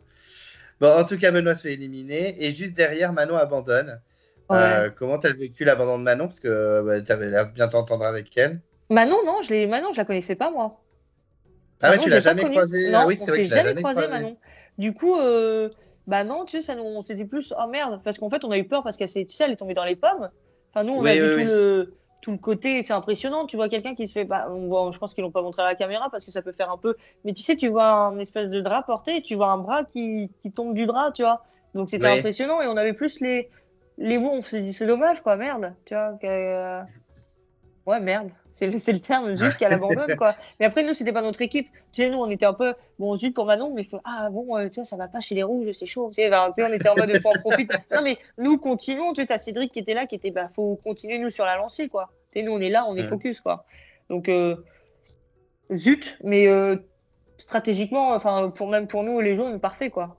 Bon, en tout cas, Benoît se fait éliminer. Et juste derrière, Manon abandonne. Ouais. Comment t'as vécu l'abandon de Manon? Parce que bah, t'avais l'air de bien t'entendre avec elle. Manon, non, Manon, je la connaissais pas, moi. Ah ouais, Manon, tu je l'as l'ai pas jamais connue. croisé? Ah Non, oui, on c'est vrai s'est que tu l'as jamais jamais croisé, croisé. Manon. Du coup, bah non, tu sais, c'était plus, oh merde, parce qu'en fait, on a eu peur parce tu sais, elle est tombée dans les pommes. Enfin, nous, on a Oui, vu oui, oui. tout le côté, c'est impressionnant. Tu vois quelqu'un qui se fait, bah, je pense qu'ils l'ont pas montré à la caméra parce que ça peut faire un peu, mais tu sais, tu vois un espèce de drap porté et tu vois un bras qui tombe du drap, tu vois. Donc c'était Oui. impressionnant et on avait plus les mots, on s'est dit, c'est dommage, quoi, merde, tu vois. Ouais, merde. C'est le terme, zut, qu'elle abandonne, quoi. Mais après, nous, c'était pas notre équipe. Tu sais, nous, on était un peu, bon, zut pour Manon, mais ah bon, tu vois, ça va pas chez les rouges, c'est chaud. Tu sais, ben, tu sais, on était en mode, faut en profiter. Non, mais nous, continuons. Tu sais, t'as Cédric qui était là, bah, faut continuer, nous, sur la lancée, quoi. Tu sais, nous, on est là, on est Mm. focus, quoi. Donc, zut, mais stratégiquement, enfin, même pour nous, les jaunes, parfait, quoi.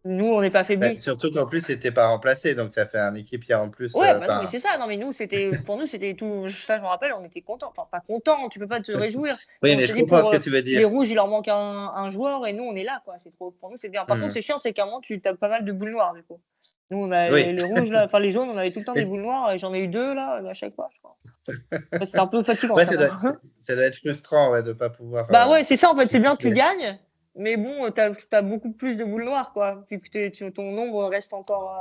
Nous, on n'est pas Bah, affaiblis. surtout qu'en plus, c'était pas remplacé, donc ça fait un équipier en plus. Ouais, bah non, mais Enfin, c'est ça. Non, mais nous, pour nous, c'était tout. Ça, je me rappelle, on était contents. Enfin, pas contents, tu peux pas te réjouir. Mais oui, on mais s'est je dit, comprends pour ce que tu veux les dire. rouges, il leur manque un joueur et nous, on est là, quoi. C'est trop. Pour nous, c'est bien. Par contre, Mm. c'est chiant, c'est qu'à un moment, tu as pas mal de boules noires, du coup. Nous, on a Oui. les rouges, là, enfin, les jaunes, on avait tout le temps des Mais- boules noires et j'en ai eu deux, là, à chaque fois, je crois. Ouais, c'était un peu fatigant, ouais, quand même. ça doit être frustrant, ouais, de pas pouvoir Bah ouais, c'est ça, en fait. C'est bien, tu participer. gagnes, mais bon, t'as beaucoup plus de boules noires, quoi. Vu que ton nombre reste encore.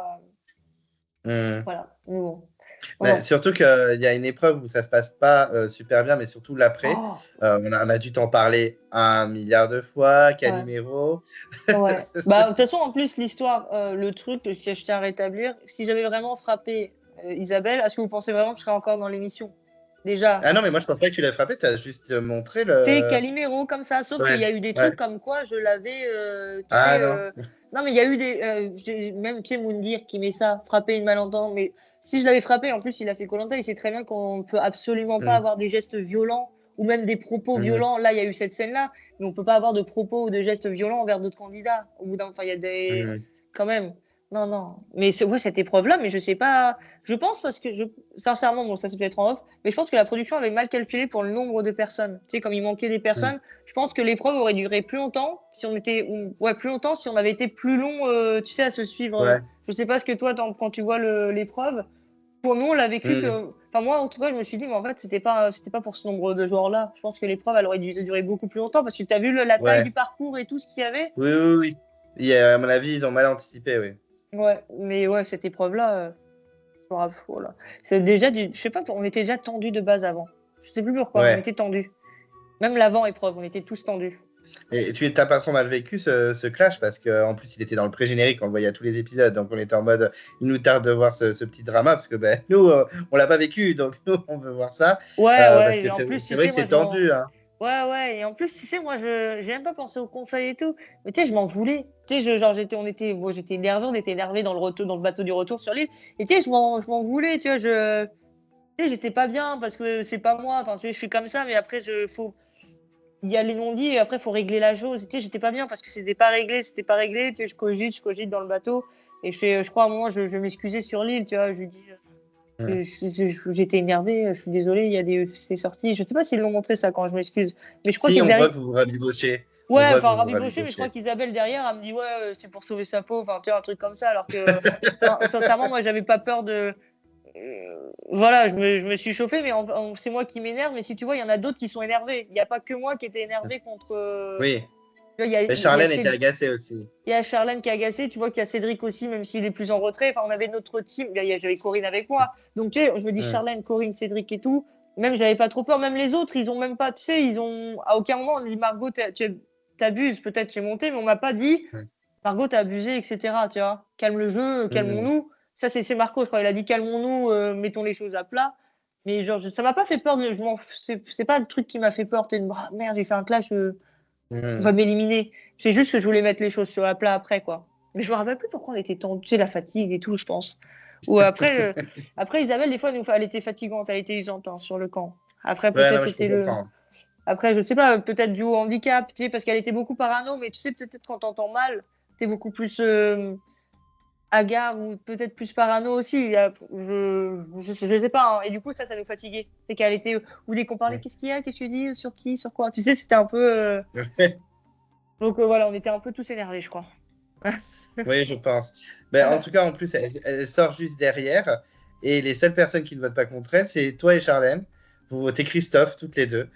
Mm. Voilà. Mais bon. Mais Non. surtout qu'il y a une épreuve où ça se passe pas super bien, mais surtout l'après. Oh, On a dû t'en parler un milliard de fois, ouais. Calimero. Ouais. Bah, de toute façon, en plus, l'histoire, le truc que je tiens à rétablir, si j'avais vraiment frappé Isabelle, est-ce que vous pensez vraiment que je serais encore dans l'émission? Déjà, Ah non, mais moi je pense pas que tu l'as frappé, tu as juste montré t'es le. Calimero comme ça, sauf qu'il Ouais, y a eu des ouais. trucs comme quoi je l'avais, tu Ah sais, non. non, mais il y a eu même, tu sais, Moundir qui met ça, frapper une malentendante, mais si je l'avais frappé, en plus, il a fait koh il sait très bien qu'on peut absolument pas Mm, avoir des gestes violents ou même des propos mm, violents. Là, il y a eu cette scène-là, mais on peut pas avoir de propos ou de gestes violents envers d'autres candidats. Au bout d'un, enfin, il y a des, mm. quand même. Non, non. Mais c'est ouais, cette épreuve-là, mais je sais pas. Je pense parce que sincèrement, bon, ça c'est peut-être en off, mais je pense que la production avait mal calculé pour le nombre de personnes. Tu sais, comme il manquait des Mm. personnes, je pense que l'épreuve aurait duré plus longtemps si on était, ouais, plus longtemps si on avait été plus long, tu sais, à se suivre. Ouais. Je sais pas ce que toi, quand tu vois l'épreuve, pour nous, on l'a vécu Mm. que, enfin moi, en tout cas, je me suis dit, mais en fait, c'était pas pour ce nombre de joueurs-là. Je pense que l'épreuve, elle aurait dû durer beaucoup plus longtemps parce que tu as vu la taille du Ouais. parcours et tout ce qu'il y avait. Oui, oui, oui. À mon avis, ils ont mal anticipé, oui. Ouais, mais ouais, cette épreuve-là. Bravo, voilà. C'est déjà je sais pas, on était déjà tendus de base avant. Je sais plus pourquoi, on Ouais. était tendus. Même l'avant-épreuve, on était tous tendus. Et tu t'as pas trop mal vécu ce clash parce qu'en plus il était dans le pré-générique, on le voyait à tous les épisodes, donc on était en mode il nous tarde de voir ce petit drama parce que ben, nous on l'a pas vécu, donc nous on veut voir ça Ouais, parce ouais, que et en c'est plus, c'est tu vrai sais, que moi, c'est tendu. Hein. Ouais, ouais, et en plus, tu sais, moi, j'ai même pas pensé au conseil et tout. Mais tu sais, je m'en voulais. Tu sais, genre, j'étais énervé, on était énervé dans le bateau du retour sur l'île. Et tu sais, je m'en voulais, tu vois, tu sais, j'étais pas bien parce que c'est pas moi. Enfin, tu sais, je suis comme ça, mais après, il y a les non-dits et après, faut régler la chose. Et tu sais, j'étais pas bien parce que c'était pas réglé, c'était pas réglé. Tu sais, je cogite dans le bateau. Et je crois, à un moment, je m'excusais sur l'île, tu vois. Je lui dis, Mm. j'étais énervé, je suis désolé, c'est sorti. Je sais pas s'ils l'ont montré ça quand je m'excuse. Mais je crois Si que on voit derrière. que vous vous rabibochez, on Ouais, voit que enfin, vous vous rabiboché, mais je crois rabibochez. qu'Isabelle derrière, elle me dit, ouais, c'est pour sauver sa peau, enfin, tu vois, un truc comme ça, alors que, enfin, sincèrement, moi, j'avais pas peur de. Voilà, je me suis chauffé, mais c'est moi qui m'énerve, mais si tu vois, il y en a d'autres qui sont énervés. Il n'y a pas que moi qui étais énervé contre. Oui, Tu vois, mais Charlène était agacée aussi. il y a Charlène qui est agacée, tu vois qu'il y a Cédric aussi, même s'il est plus en retrait. Enfin, on avait notre team, j'avais Corinne avec moi. Donc, tu sais, je me dis Mm. Charlène, Corinne, Cédric et tout. Même, j'avais pas trop peur. Même les autres, ils ont même pas, tu sais, à aucun moment, on dit Margot, tu t'abuses, peut-être tu es monté, mais on m'a pas dit Mm. Margot, t'as abusé, etc. Tu vois, calme le jeu, Mm. calmons-nous. Ça, c'est Marco, je crois. Il a dit calmons-nous, mettons les choses à plat. Mais genre, ça m'a pas fait peur. C'est pas le truc qui m'a fait peur. Ah, merde, j'ai fait un clash, on va Mm. m'éliminer. C'est juste que je voulais mettre les choses sur la plat après, quoi. Mais je me rappelle plus pourquoi on était tendu, tu sais, la fatigue et tout, je pense. Ou après Isabelle, des fois, elle était fatigante, elle était usante hein, sur le camp. Après, Ouais, non, peut-être mais je peux c'était le. comprendre. Après, je ne sais pas, peut-être dû au handicap, tu sais, parce qu'elle était beaucoup parano, mais tu sais, peut-être quand t'entends mal, t'es beaucoup plus hagard ou peut-être plus parano aussi. Je sais pas. Hein. Et du coup, ça nous fatiguait. C'est qu'elle était. Ou dès qu'on parlait, Mm. qu'est-ce qu'il y a, qu'est-ce que tu dis, sur qui, sur quoi. Tu sais, c'était un peu. Donc voilà, on était un peu tous énervés, je crois. Oui, je pense. Ben, en tout cas, en plus, elle sort juste derrière. Et les seules personnes qui ne votent pas contre elle, c'est toi et Charlène. Vous votez Christophe, toutes les deux.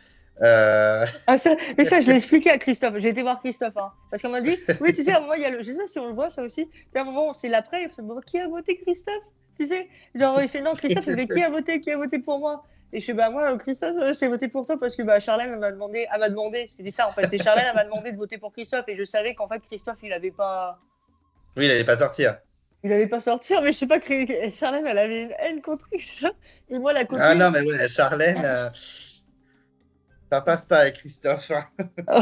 Euh, Ah, mais ça, je l'ai expliqué à Christophe. J'ai été voir Christophe. Hein, parce qu'on m'a dit, oui, tu sais, à un moment, il y a le. Je sais pas si on le voit, ça aussi. À un moment, c'est l'après. Il fait, bon, qui a voté Christophe? Tu sais, genre, il fait, non, Christophe, il fait, qui a voté pour moi? Et je fais, bah, moi, Christophe, j'ai voté pour toi parce que bah, Charlène, elle m'a demandé. C'était ça, en fait. C'est Charlène, elle m'a demandé de voter pour Christophe. Et je savais qu'en fait, Christophe, il avait pas. Oui, il n'allait pas sortir. Il allait pas sortir, mais je sais pas, Charlène, elle avait une haine contre Christophe. Et moi, la Ah copine. non, mais ouais, Charlène, ça passe pas avec Christophe. Hein.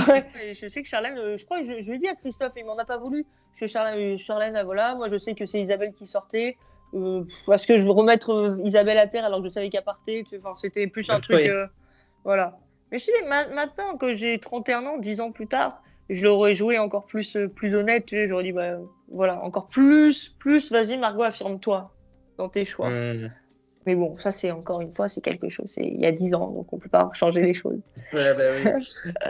Ouais. Et je sais que Charlène, je crois que je lui ai dit à Christophe, il m'en a pas voulu. Chez Charlène, voilà, moi je sais que c'est Isabelle qui sortait. Parce que je veux remettre Isabelle à terre alors que je savais qu'elle partait. Tu sais, enfin, c'était plus un truc. Oui. Voilà. Mais je te dis, maintenant que j'ai 31 ans, 10 ans plus tard, je l'aurais joué encore plus honnête. Tu sais, j'aurais dit, bah, voilà, encore plus, vas-y Margot, affirme-toi dans tes choix. Hmm. Mais bon, ça c'est encore une fois, c'est quelque chose. C'est il y a 10 ans, donc on peut pas changer les choses. Ouais, bah oui.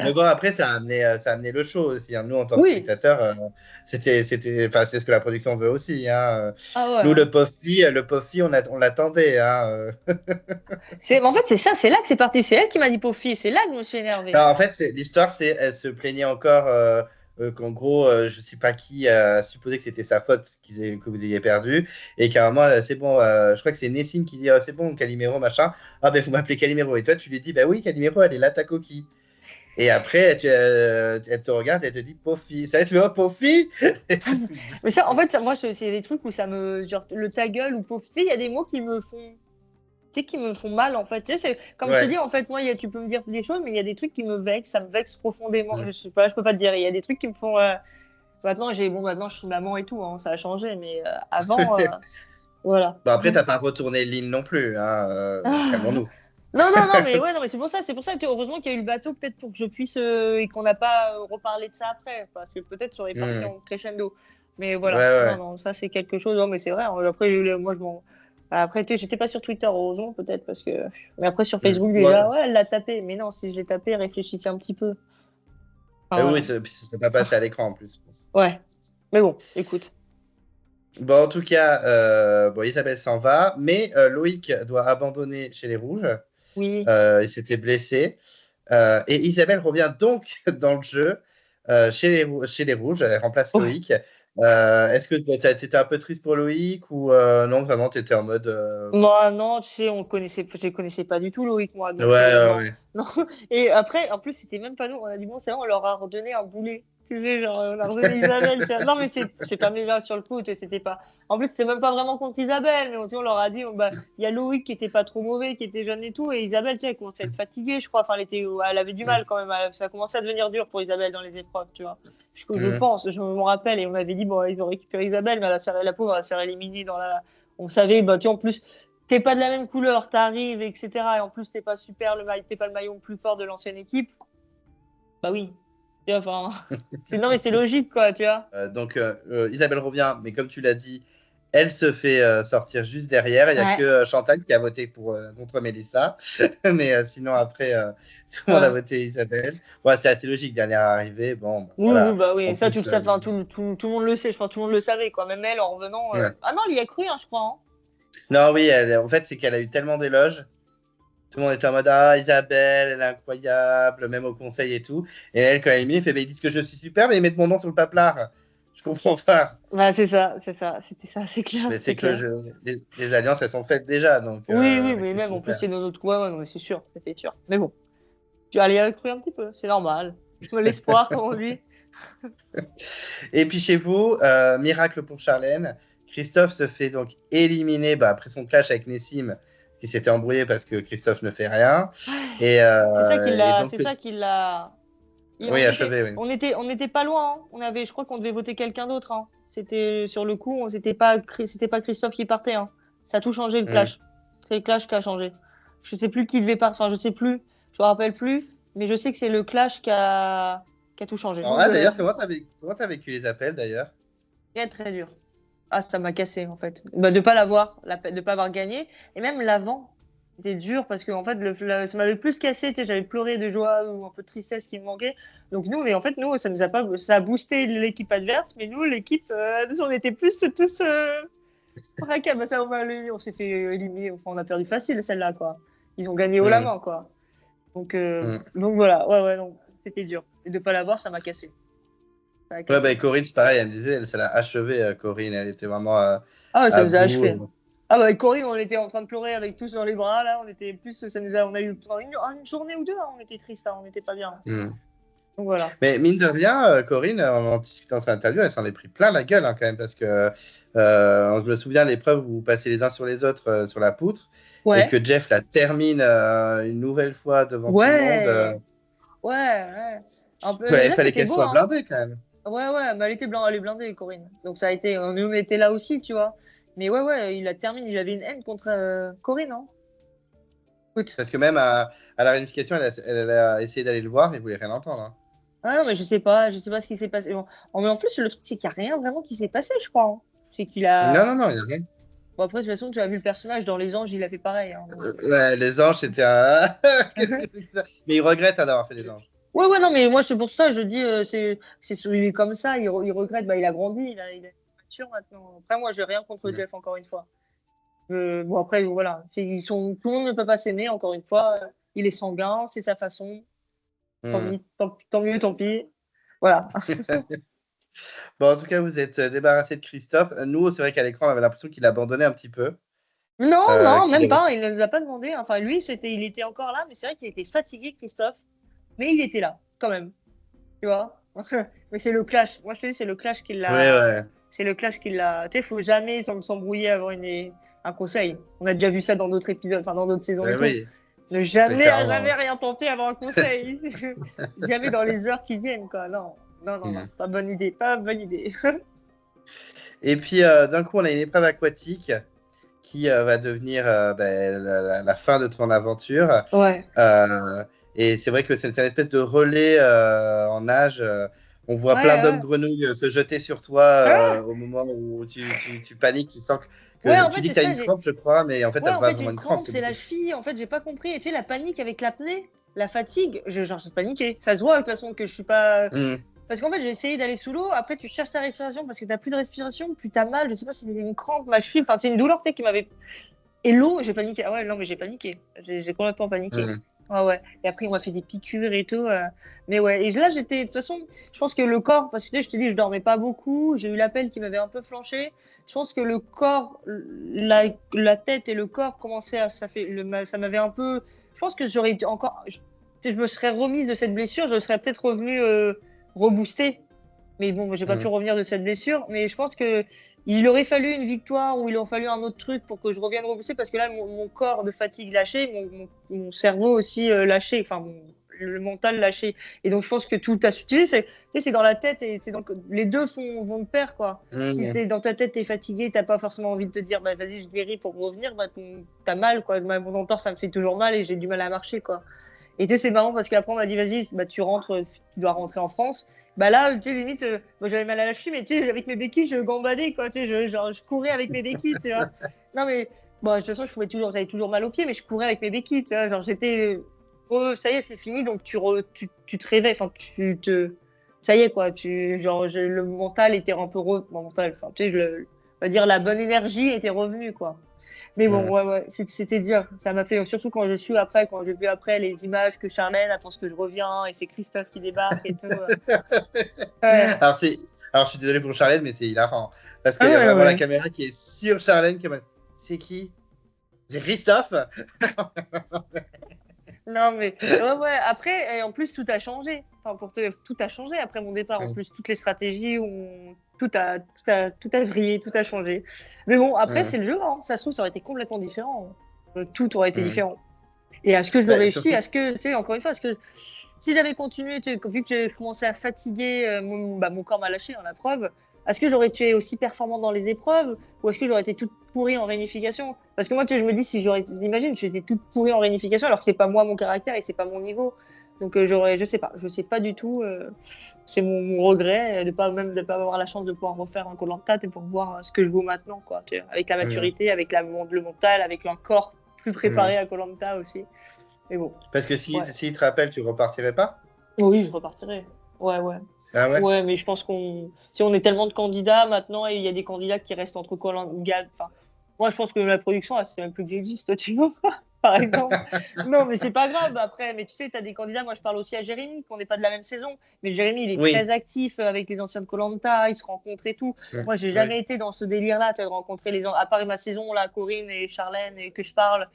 Mais bon, après, ça a amené le show aussi. Hein. Nous, en tant que Oui. spectateurs, enfin, c'est ce que la production veut aussi. Hein. Ah ouais. Nous, Hein. le pauvre fille, on l'attendait. Hein. En fait, c'est ça, c'est là que c'est parti. C'est elle qui m'a dit pauvre fille. C'est là que je me suis énervée. Alors, en fait, l'histoire, c'est elle se plaignait encore qu'en gros, je sais pas qui a supposé que c'était sa faute que vous ayez perdu et qu'à un moment, c'est bon, je crois que c'est Nessim qui dit c'est bon, Calimero, machin. Ah ben, vous m'appelez Calimero. Et toi, tu lui dis bah oui, Calimero, elle est là, ta coquille. Et après, elle te regarde et elle te dit pauvre fille. Ça va être le pauvre fille. Mais ça, en fait, moi, c'est des trucs où ça me. Genre, le ta gueule ou pauvre. Tu sais, il y a des mots qui me font. Tu sais, qui me font mal, en fait. Tu sais, comme je te Ouais. dis, en fait, moi, tu peux me dire des choses, mais il y a des trucs qui me vexent. Ça me vexe profondément. Je sais pas, je peux pas te dire. Il y a des trucs qui me font. Maintenant, je suis maman et tout. Hein, ça a changé. Mais avant, voilà. Bon, après, t'as pas retourné l'île non plus. Hein, calmons-nous. Non, non, non, mais ouais, non, mais c'est pour ça que heureusement qu'il y a eu le bateau, peut-être pour que je puisse et qu'on n'a pas reparlé de ça après, parce que peut-être ça aurait parti Hmm. en crescendo. Mais Ouais, voilà, non, ouais. non, ça c'est quelque chose. Non, mais c'est vrai. Hein, après, moi je m'en. Après, j'étais pas sur Twitter, heureusement, peut-être, parce que. Mais après, sur Hmm. Facebook, Moi, déjà, ouais, elle l'a tapé. Mais non, si je l'ai tapé, réfléchissez un petit peu. Enfin, oui, voilà. puis ça serait pas passé à l'écran en plus, je pense. Ouais. Mais bon, écoute. Bon, en tout cas, bon, Isabelle s'en va, mais Loïc doit abandonner chez les Rouges. Oui. Il s'était blessé. Et Isabelle revient donc dans le jeu chez les Rouges. Elle remplace Ouais. Loïc. Est-ce que tu étais un peu triste pour Loïc ou non, vraiment, tu étais en mode. Moi, non, tu sais, je connaissais pas du tout Loïc, moi, Ouais, donc ouais, non, ouais. non. Et après, en plus, c'était même pas nous. On a dit bon, c'est vrai, on leur a redonné un boulet. Tu sais, genre, on a redonné Isabelle. Tu vois. Non, mais c'est pas mis là sur le coup. Tu sais, c'était pas. En plus, c'était même pas vraiment contre Isabelle, mais tu sais, on leur a dit, bah, il y a Loïc qui était pas trop mauvais, qui était jeune et tout, et Isabelle, tu sais, elle commençait à être fatiguée, je crois. Enfin, elle avait du mal quand même. Ça commençait à devenir dur pour Isabelle dans les épreuves, tu vois. Je Mhm. pense, je me rappelle, et on avait dit bon, ils ont récupéré Isabelle, mais la pauvre, elle va se faire éliminer dans la. On savait, bah, tu sais, en plus t'es pas de la même couleur, t'arrives, etc. Et en plus, t'es pas super, t'es pas le maillon le plus fort de l'ancienne équipe. Bah oui. Tu vois, enfin, non, mais c'est logique, quoi, tu vois. Donc, Isabelle revient, mais comme tu l'as dit, elle se fait sortir juste derrière. Il n'y a Ouais. que Chantal qui a voté contre Mélissa. Mais sinon, après, tout le monde a Ouais. voté Isabelle. Ouais, c'est assez logique, dernière arrivée. Bon, bah, Oui, oui, voilà. bah oui. En Ça, tu le plus, sais, enfin, tout le monde le sait, je pense, tout le monde le savait, quoi. Même elle, en revenant. ouais. Ah non, elle y a cru, hein, je crois. Hein. Non, oui, en fait, c'est qu'elle a eu tellement d'éloges. Tout le monde était en mode ah, Isabelle, elle est incroyable, même au conseil et tout. Et elle, quand elle est mise, fait bah, ils disent que je suis super, mais ils mettent mon nom sur le paplard. Je comprends pas. Bah, c'est ça, c'était ça, c'est clair, Mais c'est c'est que clair. les alliances, elles sont faites déjà. Donc, Oui, oui, mais qu'est-ce même, qu'on en plus, fait. c'est notre quoi, ouais, non, mais c'est sûr, c'était sûr. Mais bon, tu allais y a cru un petit peu, c'est normal. L'espoir, comme on dit. Et puis chez vous, miracle pour Charlène. Christophe se fait donc éliminer après son clash avec Nessim, qui s'était embrouillé parce que Christophe ne fait rien. Et donc, C'est ça qui l'a. oui, achevé, oui. On était pas loin. Hein. Je crois qu'on devait voter quelqu'un d'autre. Hein. C'était sur le coup, c'était pas Christophe qui partait. Hein. Ça a tout changé le clash. C'est le clash qui a changé. Je sais plus qui devait partir. Enfin, je sais plus. Je me rappelle plus. Mais je sais que c'est le clash qui a tout changé. Alors, d'ailleurs, comment t'as vécu les appels d'ailleurs? Très très dur. Ah, ça m'a cassé en fait. Bah, de pas l'avoir, de pas avoir gagné. Et même l'avant, c'était dur parce que en fait, ça m'avait plus cassé. Tu sais, j'avais pleuré de joie ou un peu de tristesse qui me manquait. Donc nous, en fait, nous, ça nous a pas, ça a boosté l'équipe adverse, mais nous, l'équipe, on était plus tous braqués. Bah, ça, on s'est fait éliminer. Enfin, on a perdu facile celle-là, quoi. Ils ont gagné haut la main, quoi. Donc voilà, ouais, donc c'était dur. Et de pas l'avoir, ça m'a cassé. Ouais, bah, Corinne, c'est pareil, elle me disait, ça l'a achevé, Corinne, elle était vraiment. Ah ouais, ça nous a achevé. Ah bah, avec Corinne, on était en train de pleurer avec tous dans les bras, là, on était plus, on a eu pendant une journée ou deux, hein, on était triste, hein, on n'était pas bien. Donc voilà. Mais mine de rien, Corinne, en discutant de cette interview, elle s'en est pris plein la gueule, hein, quand même, parce que je me souviens de l'épreuve où vous passez les uns sur les autres sur la poutre, et que Jeff la termine une nouvelle fois devant tout le monde. Ouais. Un peu, il fallait qu'elle soit blindée, quand même. Ouais, mais elle est blindée, Corinne. Donc ça a été, on était là aussi, tu vois. Mais ouais, il a terminé, il avait une haine contre Corinne, hein. Écoute. Parce que même à la réunification, elle a essayé d'aller le voir, il voulait rien entendre. Hein. Ah non, mais je sais pas ce qui s'est passé. Bon. Mais en plus, le truc, c'est qu'il n'y a rien vraiment qui s'est passé, je crois. Hein. C'est qu'il a. Non, il n'y a rien. Bon, après, de toute façon, tu as vu le personnage dans Les Anges, il a fait pareil. Hein. Ouais, Les Anges, c'était un. Mais il regrette d'avoir fait Les Anges. Ouais, non, mais moi, c'est pour ça, je dis, il est comme ça, il regrette, bah, il a grandi, il est mature maintenant. Après, moi, j'ai rien contre Jeff, encore une fois. Bon, après, voilà, tout le monde ne peut pas s'aimer, encore une fois. Il est sanguin, c'est sa façon. Tant mieux, tant pis. Voilà. Bon, en tout cas, vous êtes débarrassé de Christophe. Nous, c'est vrai qu'à l'écran, on avait l'impression qu'il abandonnait un petit peu. Non, même pas. Il ne nous a pas demandé. Enfin, lui, il était encore là, mais c'est vrai qu'il était fatigué, Christophe. Mais il était là, quand même. Tu vois. Mais c'est le clash. Moi, je te dis, c'est le clash qui l'a. Ouais. C'est le clash qui l'a. Tu sais, faut jamais s'embrouiller avant un conseil. On a déjà vu ça dans d'autres épisodes, enfin dans d'autres saisons. Oui. Ne jamais rien tenter avant un conseil. Jamais dans les heures qui viennent, quoi. Non. Pas bonne idée. Et puis, d'un coup, on a une épreuve aquatique qui va devenir la fin de ton aventure. Ouais. Et c'est vrai que c'est une espèce de relais en nage. On voit plein d'hommes grenouilles se jeter sur toi au moment où tu paniques, tu sens que tu dis que tu as une crampe, je crois, mais en fait, tu n'as pas vraiment une crampe. C'est la cheville, en fait, j'ai pas compris. Et tu sais, la panique avec l'apnée, la fatigue, j'ai paniqué. Ça se voit de toute façon que je suis pas. Parce qu'en fait, j'ai essayé d'aller sous l'eau. Après, tu cherches ta respiration parce que tu n'as plus de respiration, plus tu as mal. Je sais pas si c'est une crampe, ma cheville. Enfin, c'est une douleur qui m'avait. Et l'eau, j'ai paniqué. Ah ouais, non, mais j'ai paniqué. J'ai complètement paniqué. Ouais. Et après, on m'a fait des piqûres et tout. Mais ouais. Et là, de toute façon, je pense que le corps, parce que tu sais, je te dis, je dormais pas beaucoup. J'ai eu l'appel qui m'avait un peu flanché. Je pense que le corps, la tête et le corps commençaient à. Ça m'avait un peu. Je pense que j'aurais été encore. Je me serais remise de cette blessure. Je serais peut-être revenue reboostée. Mais bon, j'ai pas pu revenir de cette blessure. Mais je pense que. Il aurait fallu une victoire ou il aurait fallu un autre truc pour que je revienne reboosté parce que là, mon corps de fatigue lâché, mon cerveau aussi lâché, enfin, le mental lâché. Et donc, je pense que tout a. Tu sais, c'est dans la tête et les deux vont de pair, quoi. Si t'es dans ta tête, t'es fatigué, t'as pas forcément envie de te dire, bah, vas-y, je guéris pour revenir, bah, t'as mal, quoi. Mon entorse, ça me fait toujours mal et j'ai du mal à marcher, quoi. Et tu sais, c'est marrant parce qu'après, on m'a dit, vas-y, bah, tu dois rentrer en France. Bah là, tu sais, limite, moi j'avais mal à la cheville, mais tu sais, avec mes béquilles, je gambadais, quoi. Tu sais, je courais avec mes béquilles, tu vois. Non, mais bon, de toute façon, j'avais toujours mal aux pieds, mais je courais avec mes béquilles, tu vois. Genre, j'étais. Oh, ça y est, c'est fini, donc tu te réveilles, enfin, ça y est, quoi. Le mental était un peu. Mental, enfin, tu sais, on va dire, la bonne énergie était revenue, quoi. Mais bon, ouais, c'était dur. Ça m'a fait, surtout quand j'ai vu après les images que Charlène attend ce que je reviens et c'est Christophe qui débarque et tout. Alors, je suis désolé pour Charlène, mais c'est hilarant. Parce qu'il y a vraiment la caméra qui est sur Charlène. C'est qui? C'est Christophe. Non, mais ouais. Après, et en plus, tout a changé. Enfin, tout a changé après mon départ. En plus, toutes les stratégies tout a vrillé, tout a changé. Mais bon, après, c'est le jeu. Hein. Ça se trouve, ça aurait été complètement différent. Tout aurait été différent. Et est-ce que je l'aurais réussi? Est-ce que, tu sais, encore une fois, si j'avais continué, vu que j'ai commencé à fatiguer, mon corps m'a lâché, la preuve, est-ce que j'aurais été aussi performant dans les épreuves ou est-ce que j'aurais été toute pourrie en réunification? Parce que moi, tu sais, je me dis, si j'aurais, imagine, j'étais toute pourrie en réunification alors que c'est pas moi mon caractère et c'est pas mon niveau. Donc je sais pas du tout. C'est mon regret de pas avoir la chance de pouvoir refaire un Koh-Lanta et pour voir ce que je vaux maintenant, quoi. Tu sais, avec la maturité, avec le mental, avec un corps plus préparé à Koh-Lanta aussi. Mais bon. Parce que si te rappelle, tu repartirais pas? Oui, je repartirais. Ouais. Ah ouais? Ouais, mais je pense si on est tellement de candidats maintenant et il y a des candidats qui restent entre Koh-Lanta. Enfin, moi, je pense que la production, là, c'est même plus que j'existe, tu vois. Par exemple. Non, mais c'est pas grave après. Mais tu sais, tu as des candidats. Moi, je parle aussi à Jérémy, qu'on n'est pas de la même saison. Mais Jérémy, il est très actif avec les anciens de Koh-Lanta. Il se rencontre et tout. Moi, j'ai jamais été dans ce délire-là, de rencontrer les gens. À part ma saison, là, Corinne et Charlène, et que je parle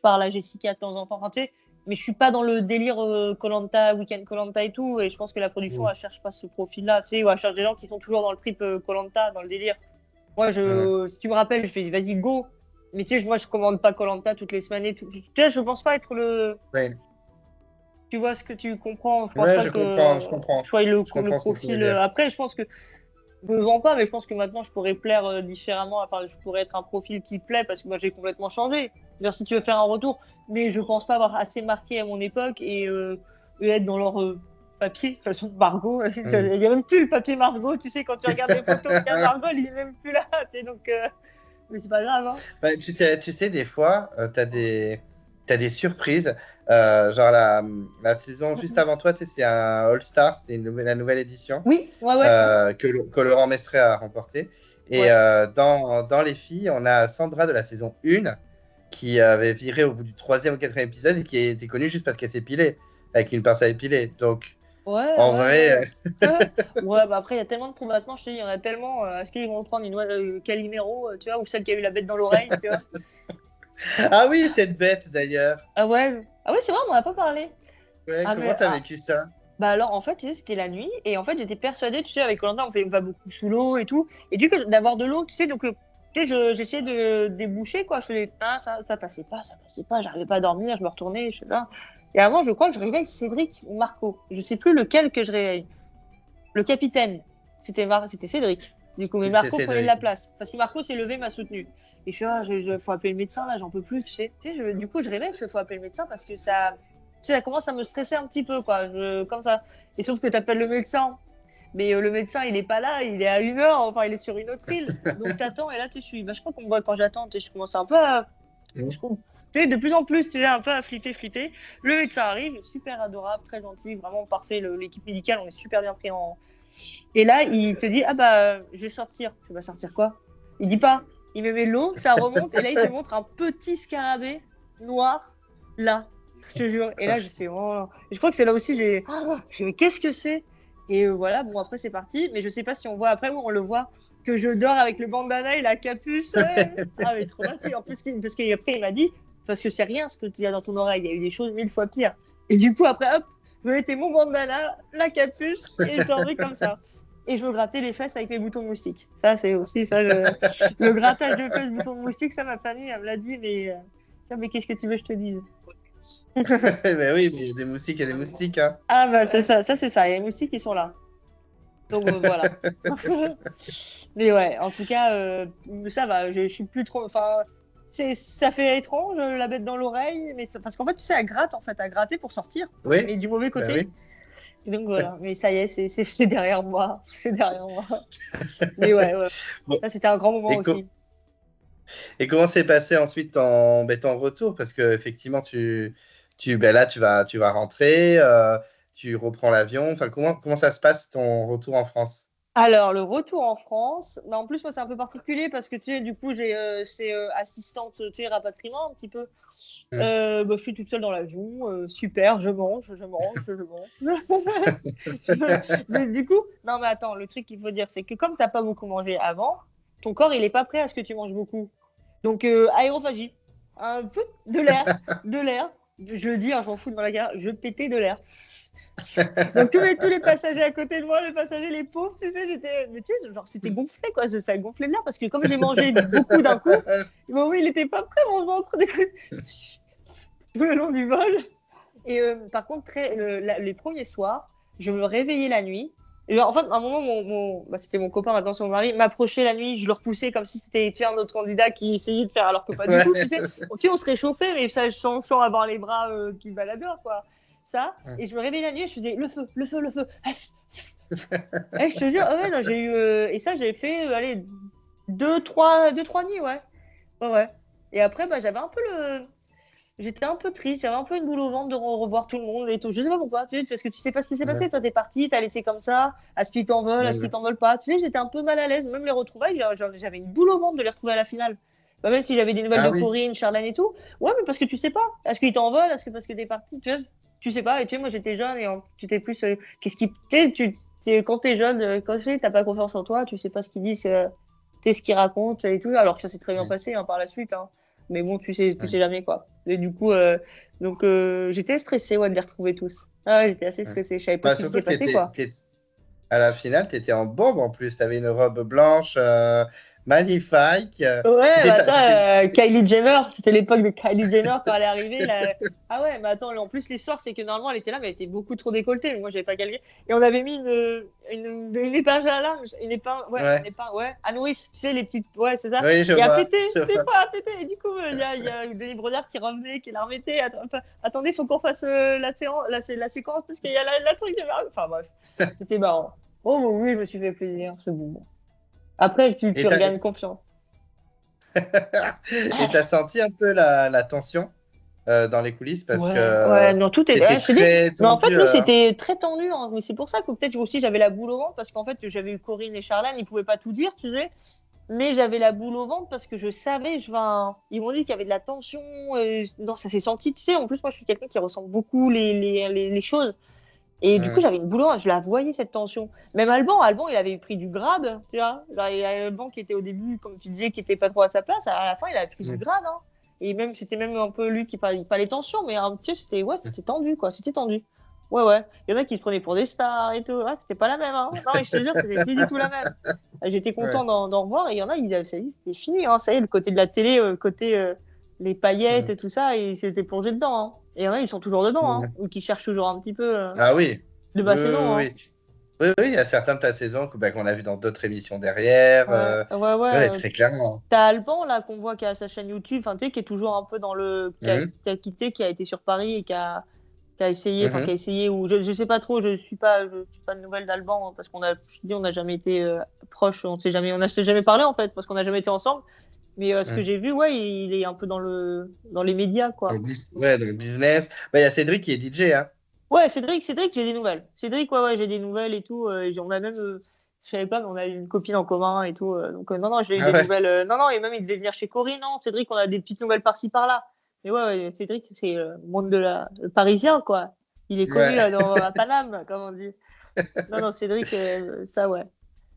à Jessica de temps en temps. Enfin, tu sais, mais je suis pas dans le délire Koh-Lanta, Week-end Koh-Lanta et tout. Et je pense que la production, elle cherche pas ce profil-là. Tu sais, ou elle cherche des gens qui sont toujours dans le trip Koh-Lanta, dans le délire. Moi, si tu me rappelles, je fais vas-y, go. Mais tu sais, moi, je commande pas Koh-Lanta toutes les semaines. Tu sais, je pense pas être le. Ouais. Tu vois ce que tu comprends? Je comprends. Je sois le profil. Après, je pense que je me vends pas, mais je pense que maintenant, je pourrais plaire différemment. Enfin, je pourrais être un profil qui plaît parce que moi, j'ai complètement changé. D'ailleurs, si tu veux faire un retour, mais je pense pas avoir assez marqué à mon époque et être dans leur papier. De toute façon, Margot, il n'y a même plus le papier Margot. Tu sais, quand tu regardes les photos de Margot, il est même plus là. Donc. Mais c'est pas grave, hein. Bah, tu sais, des fois, t'as des surprises. Genre la saison juste avant toi, tu sais, c'est un All-Star, c'était la nouvelle édition. Oui, ouais. Que Laurent Mestret a remporté. Et dans les filles, on a Sandra de la saison 1 qui avait viré au bout du 3e ou 4e épisode et qui était connue juste parce qu'elle s'est pilée, avec une pince à épiler. Donc, en vrai. Ouais, bah après, il y a tellement de combattants, je te dis, il y en a tellement. Est-ce qu'ils vont prendre une Calimero, tu vois, ou celle qui a eu la bête dans l'oreille, tu vois? Ah oui, cette bête d'ailleurs. Ah ouais, c'est vrai, on n'en a pas parlé. Ouais, comment t'as vécu ça? Bah alors, en fait, tu sais, c'était la nuit, et en fait, j'étais persuadée, tu sais, avec Koh-Lanta, on va beaucoup sous l'eau et tout, et du coup, d'avoir de l'eau, tu sais, donc, tu sais, j'essayais de déboucher, quoi, je faisais, ça passait pas, j'arrivais pas à dormir, je me retournais, je sais pas. Et avant, je crois que je réveille Cédric ou Marco. Je sais plus lequel que je réveille. Le capitaine, c'était Cédric. Du coup, mais Marco prenait de la place. Parce que Marco s'est levé, m'a soutenu. Et je suis faut appeler le médecin, là, j'en peux plus, tu sais. Du coup, je réveille, faut appeler le médecin parce que ça commence à me stresser un petit peu, quoi. Comme ça. Et sauf que tu appelles le médecin. Mais le médecin, il est pas là, il est à 1 heure, enfin, il est sur une autre île. Donc, t'attends, et là, je suis. Je crois qu'on me voit quand j'attends, je commence un peu à. Tu sais, de plus en plus, tu sais, un peu à flipper. Le médecin arrive, super adorable, très gentil, vraiment parfait. L'équipe médicale, on est super bien pris en. Et là, il te dit, ah bah, je vais sortir. Je vais sortir quoi? Il dit pas. Il me met l'eau, ça remonte, et là, il te montre un petit scarabée noir, là, je te jure. Et là, j'ai fait, oh. Et je crois que c'est là aussi, j'ai mais qu'est-ce que c'est? Et voilà, bon, après, c'est parti. Mais je sais pas si on voit après, où on le voit, que je dors avec le bandana et la capuche. Ouais. Ah, mais trop bien. En plus, parce qu'après, il m'a dit, parce que c'est rien ce que tu as dans ton oreille, il y a eu des choses 1000 fois pires. Et du coup, après, hop, je mettais mon bandana, la capuche, et je dormais comme ça. Et je me grattais les fesses avec mes boutons de moustique. Ça, c'est aussi ça. Le grattage de fesses, boutons de moustique, ça, ma famille, elle me l'a dit, mais qu'est-ce que tu veux que je te dise? Ben oui, mais il y a des moustiques, il y a des moustiques. Hein. Ah, bah, c'est ça, c'est ça. Il y a les moustiques qui sont là. Donc, voilà. Mais ouais, en tout cas, ça va. Je suis plus trop. Enfin, ça fait étrange, la bête dans l'oreille, mais parce qu'en fait, tu sais, elle gratte, en fait, à gratter pour sortir, oui. Mais du mauvais côté. Ben oui. Et donc voilà, mais ça y est, c'est derrière moi. C'est derrière moi. Mais ouais. Bon. Ça, c'était un grand moment aussi. Et comment s'est passé ensuite ton retour? Parce qu'effectivement, là, tu vas rentrer, tu reprends l'avion. Enfin, comment ça se passe ton retour en France? Alors, le retour en France, bah, en plus, moi, c'est un peu particulier parce que, tu sais, du coup, c'est assistante, tu sais, rapatriement un petit peu. Bah, je suis toute seule dans l'avion, super, je mange. Mais du coup, non, mais attends, le truc qu'il faut dire, c'est que comme tu n'as pas beaucoup mangé avant, ton corps, il n'est pas prêt à ce que tu manges beaucoup. Donc, aérophagie, un peu de l'air. Je le dis, hein, j'en fous devant la gare, je pétais de l'air. Donc tous les passagers à côté de moi, les pauvres, tu sais, genre c'était gonflé quoi, ça gonflait de l'air parce que comme j'ai mangé beaucoup d'un coup, oui, il était pas prêt mon ventre tout le long du vol. Et par contre, les premiers soirs, je me réveillais la nuit, Et en fait, à un moment, c'était mon copain, maintenant c'est mon mari, m'approchait la nuit, je le repoussais comme si c'était un autre candidat qui essayait de faire, alors que pas du tout, tu sais. On se réchauffait, mais ça, sans avoir les bras qui baladent, quoi. Ça, et je me réveillais la nuit et je faisais le feu, le feu, le feu. Et je te jure, ouais, non, j'ai eu. Et ça, j'avais fait, allez, deux, trois nuits, ouais. Ouais. Et après, bah, j'avais un peu le. J'étais un peu triste, j'avais un peu une boule au ventre de revoir tout le monde et tout. Je sais pas pourquoi, tu sais, parce que tu sais pas ce qui s'est passé. Toi, t'es parti, t'as laissé comme ça. Est-ce qu'ils t'en veulent, est-ce qu'ils t'en veulent pas? Tu sais, j'étais un peu mal à l'aise. Même les retrouvailles, j'avais une boule au ventre de les retrouver à la finale. Bah, même si j'avais des nouvelles de Corinne, Charlène et tout. Ouais, mais parce que tu sais pas. Est-ce qu'ils t'en veulent? Est-ce que parce que t'es parti? Tu sais pas. Et tu sais, moi, j'étais jeune et tu t'es plus. Qu'est-ce qui. Tu sais, quand t'es jeune, quand tu sais, t'as pas confiance en toi, tu sais pas ce qu'ils disent, tu sais ce qu'ils racontent et tout. Alors que ça s'est très bien passé par la suite. Hein. Mais bon, tu sais jamais quoi. Et du coup, j'étais stressée de les retrouver tous. Ah, j'étais assez stressée. Je savais pas ce qui s'était passé quoi. À la finale, tu étais en bombe en plus. Tu avais une robe blanche magnifique. Ouais, bah ça, Kylie Jenner, c'était l'époque de Kylie Jenner quand elle est arrivée. Ah ouais, mais attends, en plus, l'histoire, c'est que normalement, elle était là, mais elle était beaucoup trop décolletée. Mais moi, j'avais pas calculé. Et on avait mis une épingle à linge. Une épingle, ouais, à nourrice. Tu sais, les petites. Ouais, c'est ça. Oui, je et vois. à péter, des fois, à péter. Et du coup, il y a Denis Brognard qui revenait, qui la remettait. Attendez, il faut qu'on fasse la séquence parce qu'il y a la truc qui va. Enfin, bref, c'était marrant. Oh, oui, je me suis fait plaisir, c'est bon. Après, tu regagnes confiance. Et t'as senti un peu la tension dans les coulisses parce que ouais, non, tout c'était très tendu. Mais en fait, nous, c'était très tendu. Hein. Mais c'est pour ça que peut-être aussi j'avais la boule au ventre parce qu'en fait, j'avais eu Corinne et Charlène, ils pouvaient pas tout dire, tu sais. Mais j'avais la boule au ventre parce que je savais, ils m'ont dit qu'il y avait de la tension. Non, ça s'est senti, tu sais. En plus, moi, je suis quelqu'un qui ressent beaucoup les choses. Et du coup, j'avais une boule au ventre, je la voyais cette tension. Même Alban, il avait pris du grade, tu vois. Genre, il y a Alban qui était au début, comme tu disais, qui était pas trop à sa place. À la fin, il avait pris du grade. Hein. Et même, c'était même un peu lui qui parlait pas les tensions, mais tu sais, c'était tendu, quoi. C'était tendu. Ouais. Il y en a qui se prenaient pour des stars et tout. Ouais, c'était pas la même. Hein. Non, mais je te jure, c'était plus du tout la même. J'étais content d'en revoir. Et il y en a, ils avaient, ça y est, c'était fini. Hein. Ça y est, le côté de la télé, le côté les paillettes et tout ça, ils s'étaient plongés dedans. Hein. Et il y en a, ils sont toujours dedans, hein, ou qui cherchent toujours un petit peu. Ah oui. De ma saison. Oui. Oui, il y a certains de ta saison qu'on a vu dans d'autres émissions derrière. Ouais. Très clairement. T'as Alban, là, qu'on voit qui a sa chaîne YouTube, tu sais, qui est toujours un peu dans le. Qui a quitté, qui a été sur Paris et qui a essayé, ou je sais pas trop, je suis pas de nouvelles d'Alban, hein, parce qu'on n'a jamais été proches, on s'est jamais parlé, en fait, parce qu'on n'a jamais été ensemble. Mais ce que j'ai vu, il est un peu dans les médias, quoi. Dans le business. Il y a Cédric qui est DJ, hein. Ouais, Cédric, j'ai des nouvelles. Cédric, j'ai des nouvelles et tout. On a même, je savais pas, mais on a une copine en commun et tout. Donc, non, j'ai eu des nouvelles. Non, et même il devait venir chez Corinne. Non, Cédric, on a des petites nouvelles par-ci par-là. Mais ouais, Cédric, c'est le monde le parisien, quoi. Il est connu à Paname, comme on dit. Non, Cédric, ça, ouais.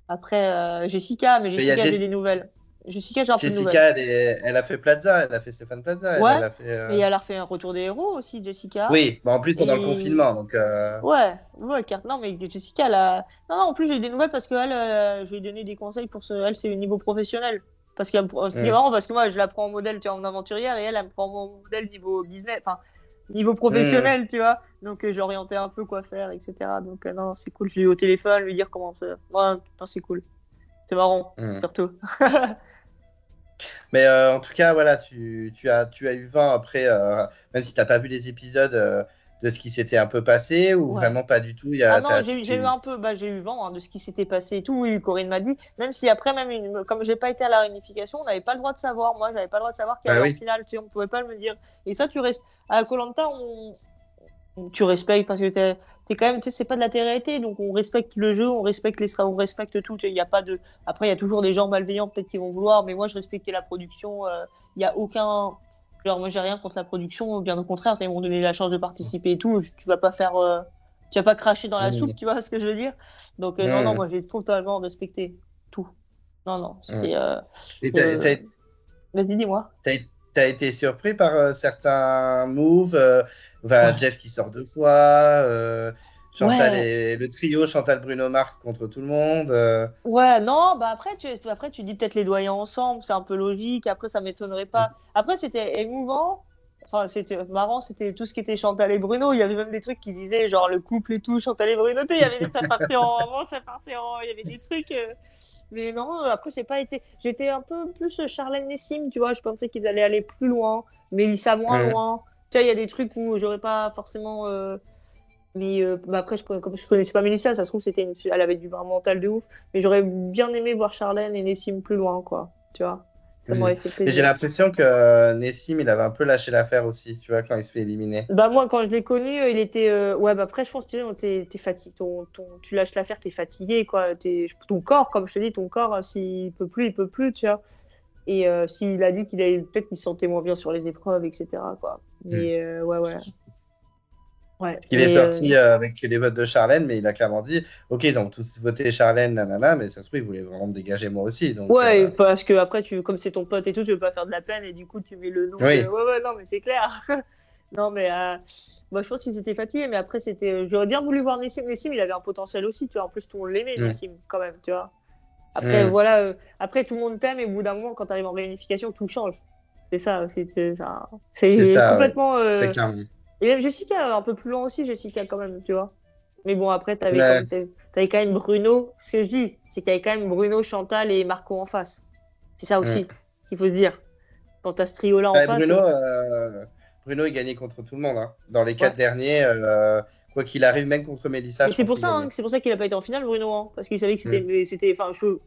Après, Jessica, mais Jessica, j'ai des nouvelles. Jessica, j'ai un peu de nouvelles. Jessica, elle a fait Plaza, elle a fait Stéphane Plaza. Ouais, elle a fait, et elle a refait un retour des héros aussi, Jessica. Oui, en plus pendant le confinement. Donc, Ouais, non, mais Jessica, non, en plus, j'ai eu des nouvelles parce qu'elle, je lui ai donné des conseils pour elle, c'est au niveau professionnel. Parce que c'est marrant parce que moi, je la prends en modèle, tu vois, en aventurière et elle me prend mon modèle niveau business, enfin, niveau professionnel, tu vois. Donc, j'orientais un peu quoi faire, etc. Donc, non, c'est cool. Je l'ai eu au téléphone, lui dire comment faire. Ouais, non, c'est cool. C'est marrant, surtout. Mais en tout cas, voilà, tu as eu vent après, même si tu n'as pas vu les épisodes de ce qui s'était un peu passé, ou vraiment pas du tout. Non, j'ai eu un peu, j'ai eu vent de ce qui s'était passé et tout. Oui, Corinne m'a dit, même si après, comme j'ai pas été à la réunification, on n'avait pas le droit de savoir. Moi, j'avais pas le droit de savoir qu'il y avait en finale, tu sais, on pouvait pas me dire. Et ça, à Koh-Lanta, tu respectes parce que t'es quand même, tu sais, c'est pas de la télé-réalité, donc on respecte le jeu, on respecte on respecte tout. Il y a pas de. Après, il y a toujours des gens malveillants peut-être qui vont vouloir, mais moi, je respectais la production. Il y a aucun. Genre, moi, j'ai rien contre la production, bien au contraire, ils m'ont donné la chance de participer et tout. Tu vas pas faire. Tu vas pas cracher dans la soupe, tu vois ce que je veux dire. Donc, non, moi, j'ai totalement respecté tout. Non, c'était. Vas-y, dis-moi. T'as été surpris par certains moves, Jeff qui sort 2 fois, Chantal et le trio Chantal Bruno Marc contre tout le monde. Ouais, non, après tu dis peut-être les doyens ensemble, c'est un peu logique. Après, ça m'étonnerait pas. Après, c'était émouvant. enfin, c'était marrant, c'était tout ce qui était Chantal et Bruno. Il y avait même des trucs qui disaient, genre, le couple et tout, Chantal et Bruno. Il y avait des, ça partait en avant, ça partait en. Il y avait des trucs. Mais non, après, j'ai pas été. J'étais un peu plus Charlène Nessim, tu vois. Je pensais qu'ils allaient aller plus loin. Mélissa moins Hum, loin. Tu vois, il y a des trucs où j'aurais pas forcément. Mais bah après, comme je connaissais pas Mélissa, ça se trouve, elle avait du mental de ouf. Mais j'aurais bien aimé voir Charlène et Nessim plus loin, quoi. Tu vois, ça hum. m'aurait fait Mais j'ai plaisir. l'impression que Nessim, il avait un peu lâché l'affaire aussi, tu vois, quand il se fait éliminer. Bah moi, quand je l'ai connu, il était... Ouais, bah après, je pense que t'es fatigué. Tu lâches l'affaire, t'es fatigué, quoi. Ton corps, comme je te dis, ton corps, s'il peut plus, il peut plus, tu vois. Et s'il a dit qu'il avait... Peut-être qu'il se sentait moins bien sur les épreuves, etc., quoi. Hum. Mais ouais, ouais. Ouais, Il est mais sorti avec les votes de Charlène, mais il a clairement dit, OK, ils ont tous voté Charlène, nanana, mais ça se trouve, il voulait vraiment me dégager moi aussi. Donc, ouais, parce que après, comme c'est ton pote et tout, tu veux pas faire de la peine, et du coup, tu mets le nom de... oui. Ouais, ouais, non, mais c'est clair. Non, mais moi, je pense qu'ils étaient fatigués, mais après, c'était... J'aurais bien voulu voir Nessim. Nessim, il avait un potentiel aussi, tu vois. En plus, tout le monde l'aimait, Hum, Nessim, quand même, tu vois. Après, hum. voilà, après, tout le monde t'aime, et au bout d'un moment, quand tu arrives en réunification, tout change. C'est ça, C'est c'est ça, oui. complètement... Très clairement. Et même Jessica, un peu plus loin aussi, Jessica, quand même, tu vois. Mais bon, après, Ouais. t'avais quand même Bruno. Ce que je dis, c'est qu'il y avait quand même Bruno, Chantal et Marco en face. C'est ça Hum. aussi qu'il faut se dire. Quand t'as ce trio-là en Ouais, face, Bruno, il gagnait contre tout le monde, hein. Dans les ouais. quatre derniers, quoi qu'il arrive, même contre Mélissa, Mais je pense qu'il gagnait. c'est pour ça qu'il a pas été en finale, Bruno, hein, parce qu'il savait que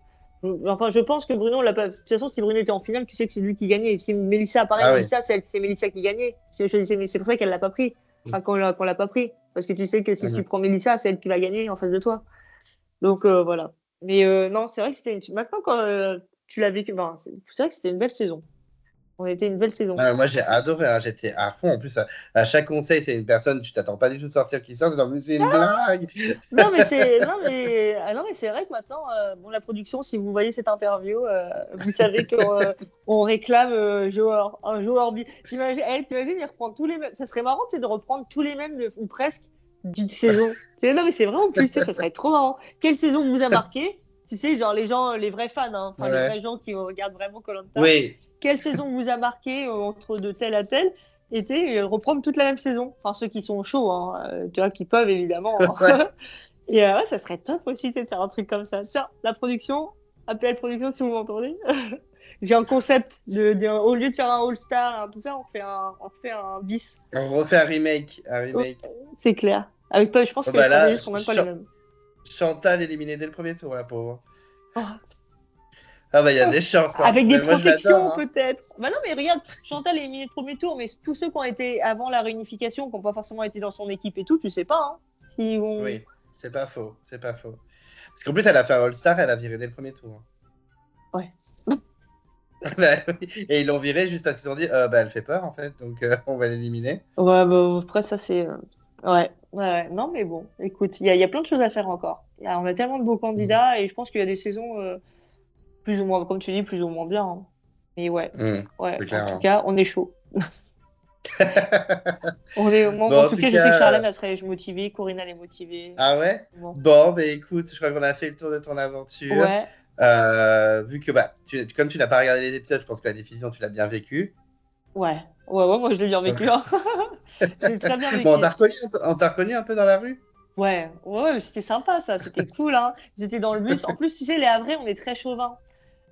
Hum. enfin, je pense que Bruno l'a pas. De toute façon, si Bruno était en finale, tu sais que c'est lui qui gagnait. Et si Mélissa apparaît, Ah oui. Mélissa, c'est Mélissa qui gagnait. C'est pour ça qu'elle l'a pas pris. Enfin, qu'on l'a pas pris. Parce que tu sais que si tu Mhm. prends Mélissa, c'est elle qui va gagner en face de toi. Donc voilà. Mais non, c'est vrai que Maintenant, quand tu l'as vécu, ben, c'est vrai que c'était une belle saison. On était une belle saison. Moi, j'ai adoré, hein. J'étais à fond. En plus, à chaque conseil, c'est une personne, tu t'attends pas du tout de sortir qui sort. Non, mais c'est une blague. Non, mais c'est vrai que maintenant, bon, la production, si vous voyez cette interview, vous savez qu'on on réclame un joueur T'imagines, t'imagines, il reprend tous les mêmes. Ça serait marrant, tu sais, de reprendre tous les mêmes, ou presque, d'une saison. Non, mais c'est vrai en plus, tu sais, ça serait trop marrant. Quelle saison vous a marqué? Tu sais, genre les gens, les vrais fans, hein, enfin les Ouais. vrais gens qui regardent vraiment koh Oui. quelle saison vous a marqué entre de tel à tel et reprendre toute la même saison. Enfin, ceux qui sont chauds, hein, tu vois, qui peuvent évidemment. Ouais. Et ouais, ça serait top aussi de faire un truc comme ça. Tiens, la production, APL Production, si vous m'entendez. J'ai un concept au lieu de faire un All-Star, tout ça, on fait un bis. On refait un remake. Un Oh, remake. c'est clair. Je pense Oh, que les bah là, stratégies sont même pas les mêmes. Chantal éliminée dès le premier tour, la pauvre. Oh. Ah bah, il y a des chances, hein. Avec des Mais moi, je l'adore, protections, hein. peut-être. Bah non, mais regarde, Chantal est éliminée le premier tour, mais tous ceux qui ont été avant la réunification, qui n'ont pas forcément été dans son équipe et tout, tu sais pas, hein. S'ils vont... Oui, c'est pas faux. C'est pas faux. Parce qu'en plus, elle a fait un All-Star, elle a viré dès le premier tour, hein. Ouais. Bah oui. Et ils l'ont virée juste parce qu'ils ont dit, bah, elle fait peur, en fait, donc on va l'éliminer. Ouais, bah, après, ça, c'est. Ouais. Ouais. Non, mais bon, écoute, il y a plein de choses à faire encore. On a tellement de beaux Mm. candidats et je pense qu'il y a des saisons plus ou moins, comme tu dis, plus ou moins bien, hein. Mais ouais, Mm. ouais, C'est en tout clair. cas, on est chaud. Moi, en Bon, en tout tout cas, je sais que cas, Charlène, elle serait motivée, Corinne, elle est motivée. ah ouais? Bon. Bon, bah écoute, je crois qu'on a fait le tour de ton aventure. Ouais, Vu que, bah, comme tu n'as pas regardé les épisodes, je pense que la diffusion, tu l'as bien vécue. ouais, ouais, moi, je l'ai bien vécu, hein. Je l'ai très bien Bon, vécu. on t'a reconnu un peu dans la rue? Ouais, ouais, c'était sympa, ça, c'était cool, hein. J'étais dans le bus. En plus, tu sais, les Havrais, on est très chauvin.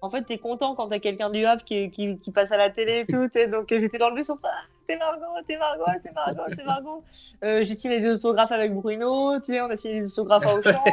En fait, t'es content quand t'as quelqu'un du Havre qui passe à la télé et tout. Donc, j'étais dans le bus, on fait ah, t'es Margot, t'es Margot, c'est Margot, c'est Margot. J'ai signé des autographes avec Bruno, tu sais, on a signé des autographes à Auchan.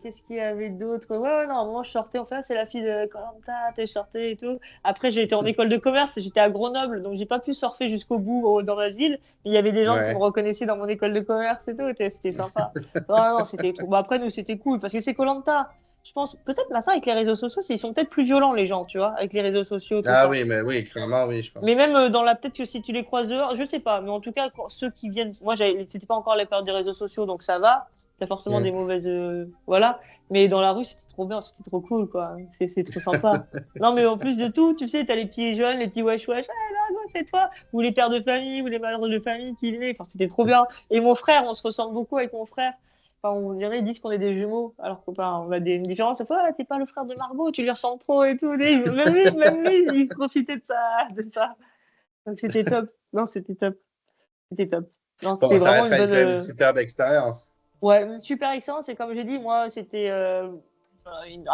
Qu'est-ce qu'il y avait d'autre? Ouais, ouais, non, moi, je sortais, enfin, c'est la fille de Colanta, je sortais et tout. Après, j'ai été en école de commerce, j'étais à Grenoble, donc j'ai pas pu surfer jusqu'au bout dans ma ville. Mais il y avait des gens qui me Ouais. reconnaissaient dans mon école de commerce et tout, c'était sympa. Non, non, c'était trop. Bon, après, nous, c'était cool parce que c'est Colanta. Je pense, peut-être maintenant avec les réseaux sociaux, ils sont peut-être plus violents, les gens, tu vois, avec les réseaux sociaux, tout Ah ça. oui, mais oui, clairement, oui, je Mais pense. même peut-être que si tu les croises dehors, je sais pas, mais en tout cas, ceux qui viennent, moi, c'était pas encore les périodes des réseaux sociaux, donc ça va. T'as forcément des Mm. mauvaises, voilà. Mais dans la rue, c'était trop bien, c'était trop cool, quoi. C'est trop sympa. Non, mais en plus de tout, tu sais, t'as les petits jeunes, les petits wesh wesh, ah, là, c'est toi, ou les pères de famille, ou les mères de famille qui venaient. Enfin, c'était trop bien. Et mon frère, on se ressemble beaucoup avec mon frère. Enfin, on dirait, ils disent qu'on est des jumeaux, alors qu'on on a une différence. Ils font, ah, t'es pas le frère de Margot, tu lui ressembles trop et tout. Même lui, il profitait de ça, de ça. Donc c'était top. Non, c'était top. C'était top. Non, Bon, c'était ça vraiment restera une quand même bonne. une superbe expérience. Ouais, une super excellence. Et comme j'ai dit, moi, c'était un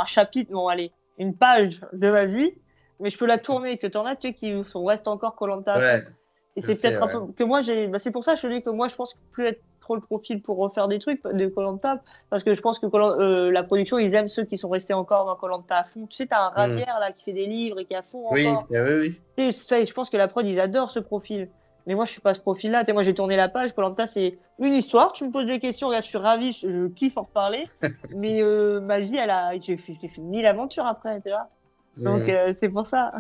chapitre, bon, allez, une page de ma vie, mais je peux la tourner. Que t'en as, tu sais, qui restent encore koh à fond. Ouais, Et je c'est sais, peut-être un ouais. peu que moi, bah, c'est pour ça que je te dis que moi, je pense que plus être trop le profil pour refaire des trucs de koh parce que je pense que la production, ils aiment ceux qui sont restés encore dans koh à fond. Tu sais, t'as un Hmm. Razière là qui fait des livres et qui est à fond Oui, encore. oui, oui. Tu sais, je pense que la prod, ils adorent ce profil. Mais moi, je suis pas ce profil-là. Tu sais, moi, j'ai tourné la page. koh c'est une histoire. Tu me poses des questions. Regarde, je suis ravi. Je kiffe en reparler. Mais ma vie, j'ai fait 1000 aventures après. Tu vois. Donc, Hmm. c'est pour ça.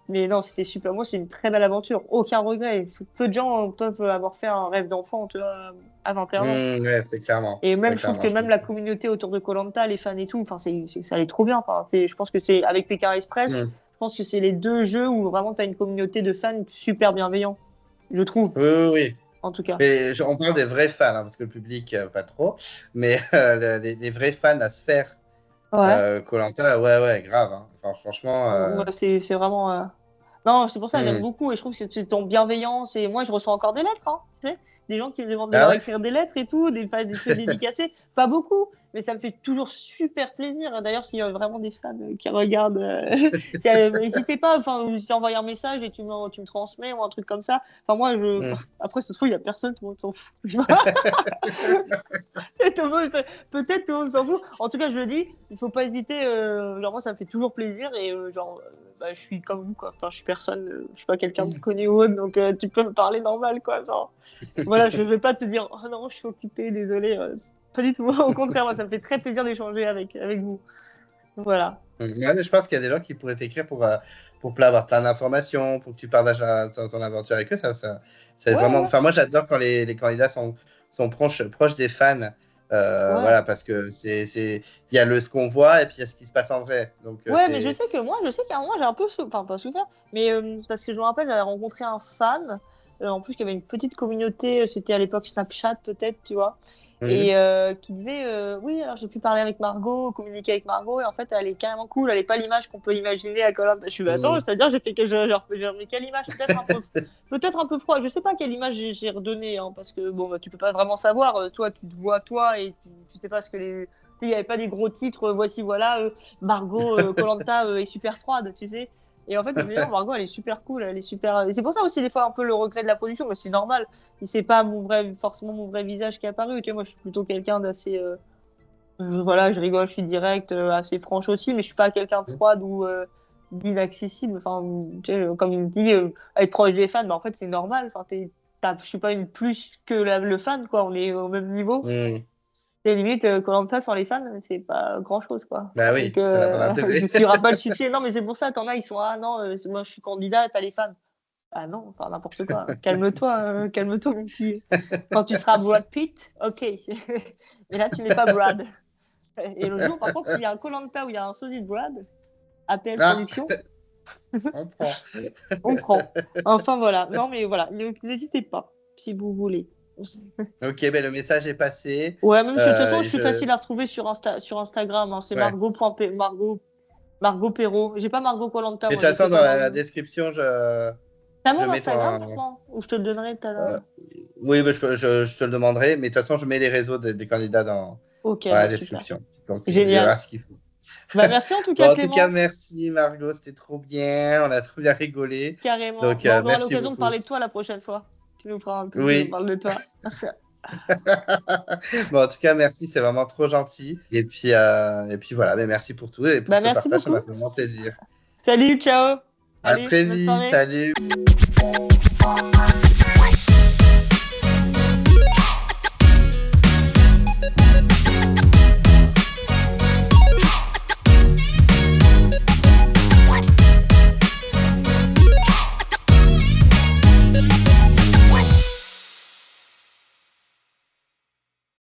Mais non, c'était super. Moi, c'est une très belle aventure. Aucun regret. Peu de gens peuvent avoir fait un rêve d'enfant, tu vois, à 21 ans. Ouais, c'est clairement. Et C'est même, je trouve clairement, que je même la comprends. communauté autour de koh les fans et tout, enfin, ça allait trop bien. Enfin, je pense que c'est avec Pékin Express, Hmm. je pense que c'est les deux jeux où vraiment tu as une communauté de fans super bienveillants, je trouve, Oui, oui, oui. en tout cas. Mais on parle des vrais fans, hein, parce que le public, pas trop. Mais les vrais fans, la sphère Ouais. koh ouais, ouais, grave. Hein. Enfin, franchement. Ouais, c'est vraiment. Non, c'est pour ça que j'aime Hmm. beaucoup et je trouve que c'est ton bienveillance. Et moi, je reçois encore des lettres, hein, tu sais, des gens qui me demandent de Ah leur ouais? écrire des lettres et tout, des trucs dédicacés. Pas beaucoup, mais ça me fait toujours super plaisir. D'ailleurs, s'il y a vraiment des fans qui regardent, n'hésitez pas, enfin, tu envoies un message et tu me transmets ou un truc comme ça. Enfin, moi, Hmm. après, ça se trouve, il n'y a personne, tout le monde s'en fout. Peut-être tout le monde s'en fout. En tout cas, je le dis, il faut pas hésiter. Genre, moi, ça me fait toujours plaisir et bah, je suis comme vous, quoi. Enfin, je suis personne, je suis pas quelqu'un de connu ou autre, donc tu peux me parler normal, quoi. Genre, voilà, je vais pas te dire, oh non, je suis occupée, désolé. Pas du tout. Au contraire, moi, ça me fait très plaisir d'échanger avec vous. Voilà. Ouais, mais je pense qu'il y a des gens qui pourraient t'écrire pour avoir plein d'informations, pour que tu partages ton aventure avec eux. C'est Ouais, vraiment. ouais, Enfin, moi, j'adore quand les candidats sont proches des fans. ouais. Voilà, parce que il y a ce qu'on voit et puis il y a ce qui se passe en vrai. Donc, Ouais, mais je sais qu'à un moment, j'ai un peu, enfin, pas souffert, mais parce que je me rappelle, j'avais rencontré un fan, en plus, qui avait une petite communauté, c'était à l'époque Snapchat, peut-être, tu vois, Mhm. et qui disait, oui, alors j'ai pu parler avec Margot, communiquer avec Margot, et en fait, elle est carrément cool, elle n'est pas l'image qu'on peut imaginer à Colin. Je suis, bah, attends, Mhm. c'est-à-dire, j'ai remis quelle image? Peut-être un peu froid, je sais pas quelle image j'ai redonné, hein, parce que, bon, bah, tu peux pas vraiment savoir, toi, tu te vois, toi, et tu sais pas ce que les. Il n'y avait pas des gros titres, voici, voilà, Margot koh est super froide, tu sais. Et en fait, je me dis, non, Margot, elle est super cool, elle est super. Et c'est pour ça aussi, des fois, un peu le regret de la production, mais c'est normal. C'est pas forcément mon vrai visage qui est apparu. Tu sais, moi, je suis plutôt quelqu'un d'assez. Voilà, je rigole, je suis direct, assez franche aussi, mais je suis pas quelqu'un de froide ou d'inaccessible. Enfin, tu sais, comme il me dit, être proche des fans, bah, en fait, c'est normal. Enfin, je suis pas une plus que le fan, quoi. On est au même niveau. Mhm. C'est limite, Koh-Lanta sans les fans, c'est pas grand-chose, quoi. Bah Donc, oui, ça n'a pas d'intérêt. il n'y aura pas le succès. Non, mais c'est pour ça, t'en as, ils sont, ah non, moi je suis candidat, t'as les fans. Ah non, enfin n'importe quoi. Calme-toi, calme-toi, mon petit. Quand tu seras Brad Pitt, ok. Mais là, tu n'es pas Brad. Et le jour, par contre, s'il y a un Koh-Lanta où il y a un sosie de Brad, APL Ah, Productions, on prend. on prend. Enfin, voilà. Non, mais voilà, n'hésitez pas, si vous voulez. Ok, ben le message est passé. Ouais, même de toute façon, je suis Je... facile à retrouver sur Instagram. Hein. C'est Ouais. Margot Perrault. J'ai pas Margot Koh-Lanta, Mais de moi, toute j'ai que façon, dans la Koh-Lanta. description, T'as je mon mets Instagram ton. maintenant? Ou je te le donnerai tout à euh, l'heure? Oui, ben, je te le demanderai, mais de toute façon, je mets les réseaux des candidats Ok, dans la bah super. description. Donc, il verra Génial. ce qu'il faut. Bah merci en tout Bon, cas, en tout cas, Clément. merci Margot, c'était trop bien. On a trop bien rigolé. Carrément. Donc, Bon, on aura merci l'occasion de beaucoup. parler de toi la prochaine fois. Tu nous feras un truc où on Oui. parle de toi. Bon, en tout cas, merci, c'est vraiment trop gentil. Et puis voilà, mais merci pour tout et pour Bah ce merci partage, ça beaucoup. m'a fait vraiment plaisir. Salut, ciao. À Allez, très bonne vite, soirée. salut.